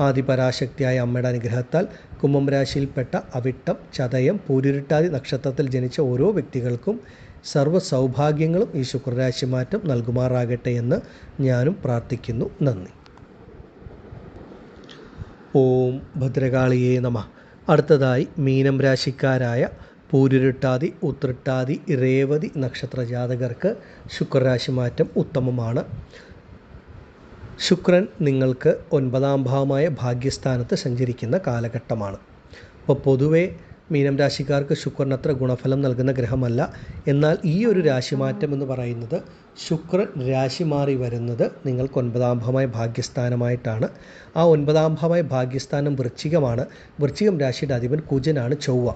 ആദിപരാശക്തിയായ അമ്മയുടെ അനുഗ്രഹത്താൽ കുംഭം രാശിയിൽപ്പെട്ട അവിട്ടം, ചതയം, പൂരുരുട്ടാതി നക്ഷത്രത്തിൽ ജനിച്ച ഓരോ വ്യക്തികൾക്കും സർവ്വ സൗഭാഗ്യങ്ങളും ഈ ശുക്രരാശി മാറ്റം നൽകുമാറാകട്ടെ എന്ന് ഞാനും പ്രാർത്ഥിക്കുന്നു. നന്ദി. ഓം ഭദ്രകാളിയേ നമഃ. അടുത്തതായി മീനം രാശിക്കാരായ പൂരുരുട്ടാതി, ഉത്രട്ടാതി, രേവതി നക്ഷത്ര ജാതകർക്ക് ശുക്രരാശി മാറ്റം ഉത്തമമാണ്. ശുക്രൻ നിങ്ങൾക്ക് 9ാം ഭാവമായ ഭാഗ്യസ്ഥാനത്ത് സഞ്ചരിക്കുന്ന കാലഘട്ടമാണ്. അപ്പോൾ പൊതുവെ മീനം രാശിക്കാർക്ക് ശുക്രൻ അത്ര ഗുണഫലം നൽകുന്ന ഗ്രഹമല്ല. എന്നാൽ ഈ ഒരു രാശിമാറ്റം എന്ന് പറയുന്നത് ശുക്രൻ രാശി മാറി വരുന്നത് നിങ്ങൾക്ക് 9ാം ഭാവമായ ഭാഗ്യസ്ഥാനമായിട്ടാണ്. ആ 9ാം ഭാവമായ ഭാഗ്യസ്ഥാനം വൃശ്ചികമാണ്. വൃശ്ചികം രാശിയുടെ അധിപൻ കുജനാണ്, ചൊവ്വ.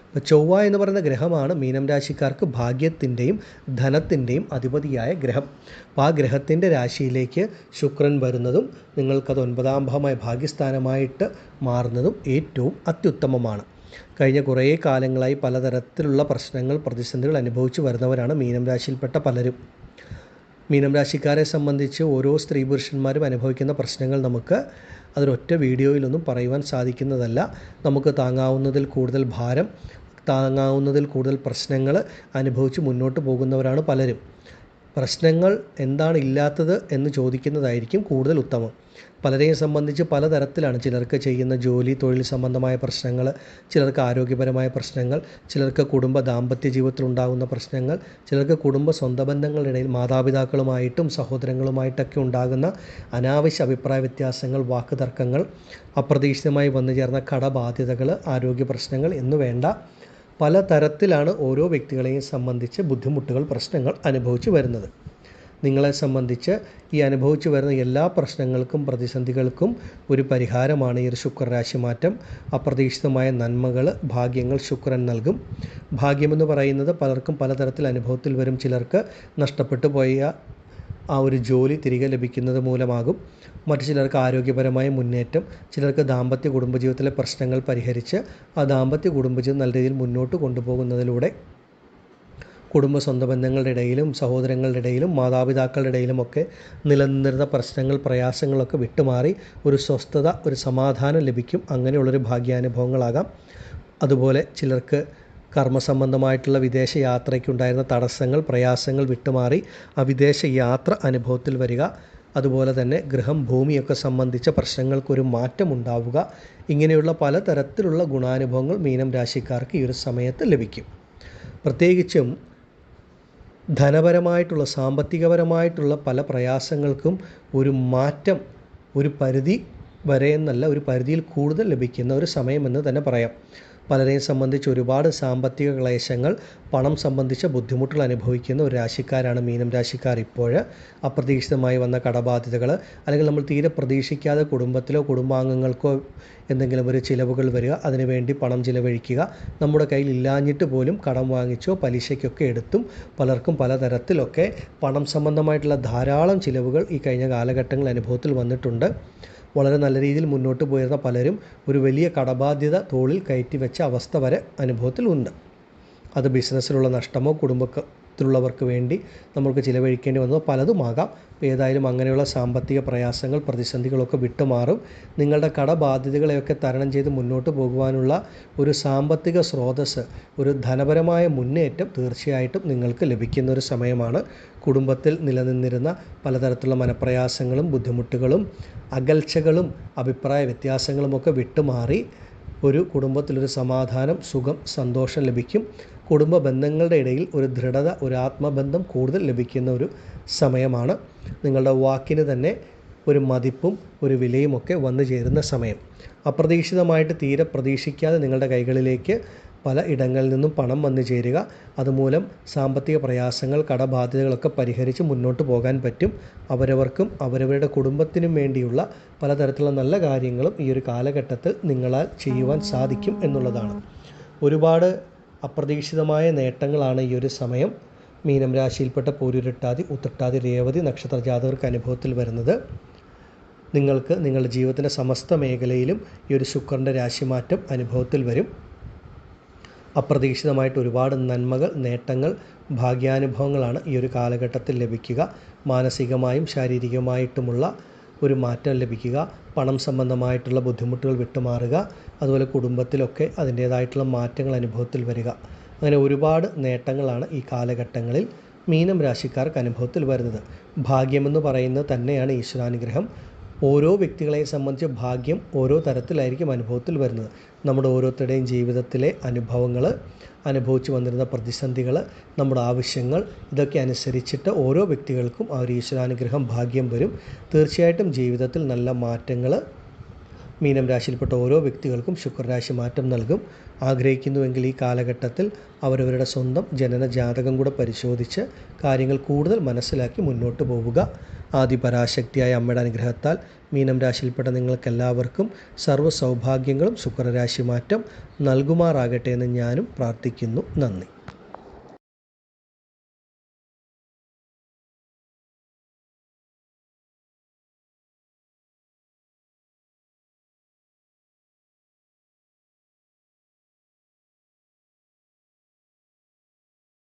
അപ്പോൾ ചൊവ്വ എന്ന് പറയുന്ന ഗ്രഹമാണ് മീനം രാശിക്കാർക്ക് ഭാഗ്യത്തിൻ്റെയും ധനത്തിൻ്റെയും അധിപതിയായ ഗ്രഹം. അപ്പോൾ ആ ഗ്രഹത്തിൻ്റെ രാശിയിലേക്ക് ശുക്രൻ വരുന്നതും നിങ്ങൾക്കത് 9ാം ഭാവമായ ഭാഗ്യസ്ഥാനമായിട്ട് മാറുന്നതും ഏറ്റവും അത്യുത്തമമാണ്. കഴിഞ്ഞ കുറേ കാലങ്ങളായി പലതരത്തിലുള്ള പ്രശ്നങ്ങൾ, പ്രതിസന്ധികൾ അനുഭവിച്ചു വരുന്നവരാണ് മീനം രാശിയിൽപ്പെട്ട പലരും. മീനം രാശിക്കാരെ സംബന്ധിച്ച് ഓരോ സ്ത്രീ പുരുഷന്മാരും അനുഭവിക്കുന്ന പ്രശ്നങ്ങൾ നമുക്ക് അതൊരൊറ്റ വീഡിയോയിലൊന്നും പറയുവാൻ സാധിക്കുന്നതല്ല. നമുക്ക് താങ്ങാവുന്നതിൽ കൂടുതൽ ഭാരം, താങ്ങാവുന്നതിൽ കൂടുതൽ പ്രശ്നങ്ങൾ അനുഭവിച്ച് മുന്നോട്ട് പോകുന്നവരാണ് പലരും. പ്രശ്നങ്ങൾ എന്താണ് ഇല്ലാത്തത് എന്ന് ചോദിക്കുന്നതായിരിക്കും കൂടുതൽ ഉത്തമം. പലരെയും സംബന്ധിച്ച് പലതരത്തിലാണ്. ചിലർക്ക് ചെയ്യുന്ന ജോലി, തൊഴിൽ സംബന്ധമായ പ്രശ്നങ്ങൾ, ചിലർക്ക് ആരോഗ്യപരമായ പ്രശ്നങ്ങൾ, ചിലർക്ക് കുടുംബ ദാമ്പത്യ ജീവിതത്തിലുണ്ടാകുന്ന പ്രശ്നങ്ങൾ, ചിലർക്ക് കുടുംബ സ്വന്ത ബന്ധങ്ങളുടെ ഇടയിൽ മാതാപിതാക്കളുമായിട്ടും സഹോദരങ്ങളുമായിട്ടൊക്കെ ഉണ്ടാകുന്ന അനാവശ്യ അഭിപ്രായ വ്യത്യാസങ്ങൾ, വാക്കുതർക്കങ്ങൾ, അപ്രതീക്ഷിതമായി വന്നു ചേർന്ന കടബാധ്യതകൾ, ആരോഗ്യ പ്രശ്നങ്ങൾ എന്നു വേണ്ട പലതരത്തിലാണ് ഓരോ വ്യക്തികളെയും സംബന്ധിച്ച് ബുദ്ധിമുട്ടുകൾ, പ്രശ്നങ്ങൾ അനുഭവിച്ചു വരുന്നത്. നിങ്ങളെ സംബന്ധിച്ച് ഈ അനുഭവിച്ചു വരുന്ന എല്ലാ പ്രശ്നങ്ങൾക്കും പ്രതിസന്ധികൾക്കും ഒരു പരിഹാരമാണ് ഈ ഒരു ശുക്രരാശി മാറ്റം. അപ്രതീക്ഷിതമായ നന്മകൾ, ഭാഗ്യങ്ങൾ ശുക്രൻ നൽകും. ഭാഗ്യമെന്ന് പറയുന്നത് പലർക്കും പലതരത്തിൽ അനുഭവത്തിൽ വരും. ചിലർക്ക് നഷ്ടപ്പെട്ടു പോയ ആ ഒരു ജോലി തിരികെ ലഭിക്കുന്നത് മൂലമാകും. മറ്റു ചിലർക്ക് ആരോഗ്യപരമായ മുന്നേറ്റം, ചിലർക്ക് ദാമ്പത്യ കുടുംബജീവിതത്തിലെ പ്രശ്നങ്ങൾ പരിഹരിച്ച് ആ ദാമ്പത്യ കുടുംബജീവിതം നല്ല രീതിയിൽ മുന്നോട്ട് കൊണ്ടുപോകുന്നതിലൂടെ കുടുംബ സ്വന്ത ബന്ധങ്ങളുടെ ഇടയിലും സഹോദരങ്ങളുടെ ഇടയിലും മാതാപിതാക്കളുടെ ഇടയിലുമൊക്കെ നിലനിന്നിരുന്ന പ്രശ്നങ്ങൾ, പ്രയാസങ്ങളൊക്കെ വിട്ടുമാറി ഒരു സ്വസ്ഥത, ഒരു സമാധാനം ലഭിക്കും. അങ്ങനെയുള്ളൊരു ഭാഗ്യാനുഭവങ്ങളാകാം. അതുപോലെ ചിലർക്ക് കർമ്മസംബന്ധമായിട്ടുള്ള വിദേശ യാത്രയ്ക്കുണ്ടായിരുന്ന തടസ്സങ്ങൾ, പ്രയാസങ്ങൾ വിട്ടുമാറി ആ വിദേശ യാത്ര അനുഭവത്തിൽ വരിക. അതുപോലെ തന്നെ ഗൃഹം, ഭൂമിയൊക്കെ സംബന്ധിച്ച പ്രശ്നങ്ങൾക്കൊരു മാറ്റം ഉണ്ടാവുക. ഇങ്ങനെയുള്ള പലതരത്തിലുള്ള ഗുണാനുഭവങ്ങൾ മീനം രാശിക്കാർക്ക് ഈ ഒരു സമയത്ത് ലഭിക്കും. പ്രത്യേകിച്ചും ധനപരമായിട്ടുള്ള, സാമ്പത്തികപരമായിട്ടുള്ള പല പ്രയാസങ്ങൾക്കും ഒരു മാറ്റം, ഒരു പരിധി വരെ എന്നല്ല, ഒരു പരിധിയിൽ കൂടുതൽ ലഭിക്കുന്ന ഒരു സമയമെന്ന് തന്നെ പറയാം. പലരെയും സംബന്ധിച്ച് ഒരുപാട് സാമ്പത്തിക ക്ലേശങ്ങൾ, പണം സംബന്ധിച്ച ബുദ്ധിമുട്ടുകൾ അനുഭവിക്കുന്ന ഒരു രാശിക്കാരാണ് മീനം രാശിക്കാർ. ഇപ്പോൾ അപ്രതീക്ഷിതമായി വന്ന കടബാധ്യതകൾ, അല്ലെങ്കിൽ നമ്മൾ തീരെ പ്രതീക്ഷിക്കാതെ കുടുംബത്തിലോ കുടുംബാംഗങ്ങൾക്കോ എന്തെങ്കിലും ഒരു ചിലവുകൾ വരിക, അതിനുവേണ്ടി പണം ചിലവഴിക്കുക, നമ്മുടെ കയ്യിൽ ഇല്ലാഞ്ഞിട്ട് പോലും കടം വാങ്ങിച്ചോ പലിശയ്ക്കൊക്കെ എടുത്തും പലർക്കും പലതരത്തിലൊക്കെ പണം സംബന്ധമായിട്ടുള്ള ധാരാളം ചിലവുകൾ ഈ കഴിഞ്ഞ കാലഘട്ടങ്ങളിൽ അനുഭവത്തിൽ വന്നിട്ടുണ്ട്. വളരെ നല്ല രീതിയിൽ മുന്നോട്ട് പോയിരുന്ന പലരും ഒരു വലിയ കടബാധ്യത തോളിൽ കയറ്റി വെച്ച അവസ്ഥ വരെ അനുഭവത്തിൽ ഉണ്ട്. അത് ബിസിനസ്സിലുള്ള നഷ്ടമോ കുടുംബത്തിലുള്ളവർക്ക് വേണ്ടി നമ്മൾക്ക് ചിലവഴിക്കേണ്ടി വന്നതോ പലതുമാകാം. ഏതായാലും അങ്ങനെയുള്ള സാമ്പത്തിക പ്രയാസങ്ങൾ, പ്രതിസന്ധികളൊക്കെ വിട്ടുമാറും. നിങ്ങളുടെ കടബാധ്യതകളെയൊക്കെ തരണം ചെയ്ത് മുന്നോട്ട് പോകുവാനുള്ള ഒരു സാമ്പത്തിക സ്രോതസ്സ്, ഒരു ധനപരമായ മുന്നേറ്റം തീർച്ചയായിട്ടും നിങ്ങൾക്ക് ലഭിക്കുന്ന ഒരു സമയമാണ്. കുടുംബത്തിൽ നിലനിന്നിരുന്ന പലതരത്തിലുള്ള മനപ്രയാസങ്ങളും ബുദ്ധിമുട്ടുകളും അകൽച്ചകളും അഭിപ്രായ വ്യത്യാസങ്ങളുമൊക്കെ വിട്ടുമാറി ഒരു കുടുംബത്തിലൊരു സമാധാനം, സുഖം, സന്തോഷം ലഭിക്കും. കുടുംബ ബന്ധങ്ങളുടെ ഇടയിൽ ഒരു ദൃഢത, ഒരു ആത്മബന്ധം കൂടുതൽ ലഭിക്കുന്ന ഒരു സമയമാണ്. നിങ്ങളുടെ വാക്കിന് തന്നെ ഒരു മതിപ്പും ഒരു വിലയുമൊക്കെ വന്നു ചേരുന്ന സമയം. അപ്രതീക്ഷിതമായിട്ട് തീരെ പ്രതീക്ഷിക്കാതെ നിങ്ങളുടെ കൈകളിലേക്ക് പല ഇടങ്ങളിൽ നിന്നും പണം വന്നു ചേരുക. അതുമൂലം സാമ്പത്തിക പ്രയാസങ്ങൾ, കടബാധ്യതകളൊക്കെ പരിഹരിച്ച് മുന്നോട്ട് പോകാൻ പറ്റും. അവരവർക്കും അവരവരുടെ കുടുംബത്തിനും വേണ്ടിയുള്ള പലതരത്തിലുള്ള നല്ല കാര്യങ്ങളും ഈ ഒരു കാലഘട്ടത്തിൽ നിങ്ങളാൽ ചെയ്യുവാൻ സാധിക്കും എന്നുള്ളതാണ്. ഒരുപാട് അപ്രതീക്ഷിതമായ നേട്ടങ്ങളാണ് ഈ ഒരു സമയം മീനം രാശിയിൽപ്പെട്ട പൂരുരുട്ടാതി, ഉത്രട്ടാതി, രേവതി നക്ഷത്ര ജാതകർക്ക് അനുഭവത്തിൽ വരുന്നത്. നിങ്ങൾക്ക് നിങ്ങളുടെ ജീവിതത്തിൻ്റെ സമസ്ത മേഖലയിലും ഈ ഒരു ശുക്രൻ്റെ രാശിമാറ്റം അനുഭവത്തിൽ വരും. അപ്രതീക്ഷിതമായിട്ട് ഒരുപാട് നന്മകൾ, നേട്ടങ്ങൾ, ഭാഗ്യാനുഭവങ്ങളാണ് ഈ ഒരു കാലഘട്ടത്തിൽ ലഭിക്കുക. മാനസികമായും ശാരീരികമായിട്ടുമുള്ള ഒരു മാറ്റം ലഭിക്കുക. പണം സംബന്ധമായിട്ടുള്ള ബുദ്ധിമുട്ടുകൾ വിട്ടുമാറുക. അതുപോലെ കുടുംബത്തിലൊക്കെ അതിൻ്റേതായിട്ടുള്ള മാറ്റങ്ങൾ അനുഭവത്തിൽ വരിക. അങ്ങനെ ഒരുപാട് നേട്ടങ്ങളാണ് ഈ കാലഘട്ടങ്ങളിൽ മീനം രാശിക്കാർക്ക് അനുഭവത്തിൽ വരുന്നത്. ഭാഗ്യമെന്ന് പറയുന്നത് തന്നെയാണ് ഈശ്വരാനുഗ്രഹം. ഓരോ വ്യക്തികളെയും സംബന്ധിച്ച് ഭാഗ്യം ഓരോ തരത്തിലായിരിക്കും അനുഭവത്തിൽ വരുന്നത്. നമ്മുടെ ഓരോരുത്തരുടെയും ജീവിതത്തിലെ അനുഭവങ്ങൾ, അനുഭവിച്ചു വന്നിരുന്ന പ്രതിസന്ധികൾ, നമ്മുടെ ആവശ്യങ്ങൾ, ഇതൊക്കെ അനുസരിച്ചിട്ട് ഓരോ വ്യക്തികൾക്കും ആ ഒരു ഈശ്വരാനുഗ്രഹം, ഭാഗ്യം വരും. തീർച്ചയായിട്ടും ജീവിതത്തിൽ നല്ല മാറ്റങ്ങൾ മീനം രാശിയിൽപ്പെട്ട ഓരോ വ്യക്തികൾക്കും ശുക്രരാശി മാറ്റം നൽകും. ആഗ്രഹിക്കുന്നുവെങ്കിൽ ഈ കാലഘട്ടത്തിൽ അവരവരുടെ സ്വന്തം ജനന ജാതകം കൂടെ പരിശോധിച്ച് കാര്യങ്ങൾ കൂടുതൽ മനസ്സിലാക്കി മുന്നോട്ട് പോവുക. ആദിപരാശക്തിയായ അമ്മയുടെ അനുഗ്രഹത്താൽ മീനം രാശിയിൽപ്പെട്ട നിങ്ങൾക്കെല്ലാവർക്കും സർവ്വ സൗഭാഗ്യങ്ങളും ശുക്രരാശി മാറ്റം നൽകുമാറാകട്ടെ എന്ന് ഞാനും പ്രാർത്ഥിക്കുന്നു. നന്ദി.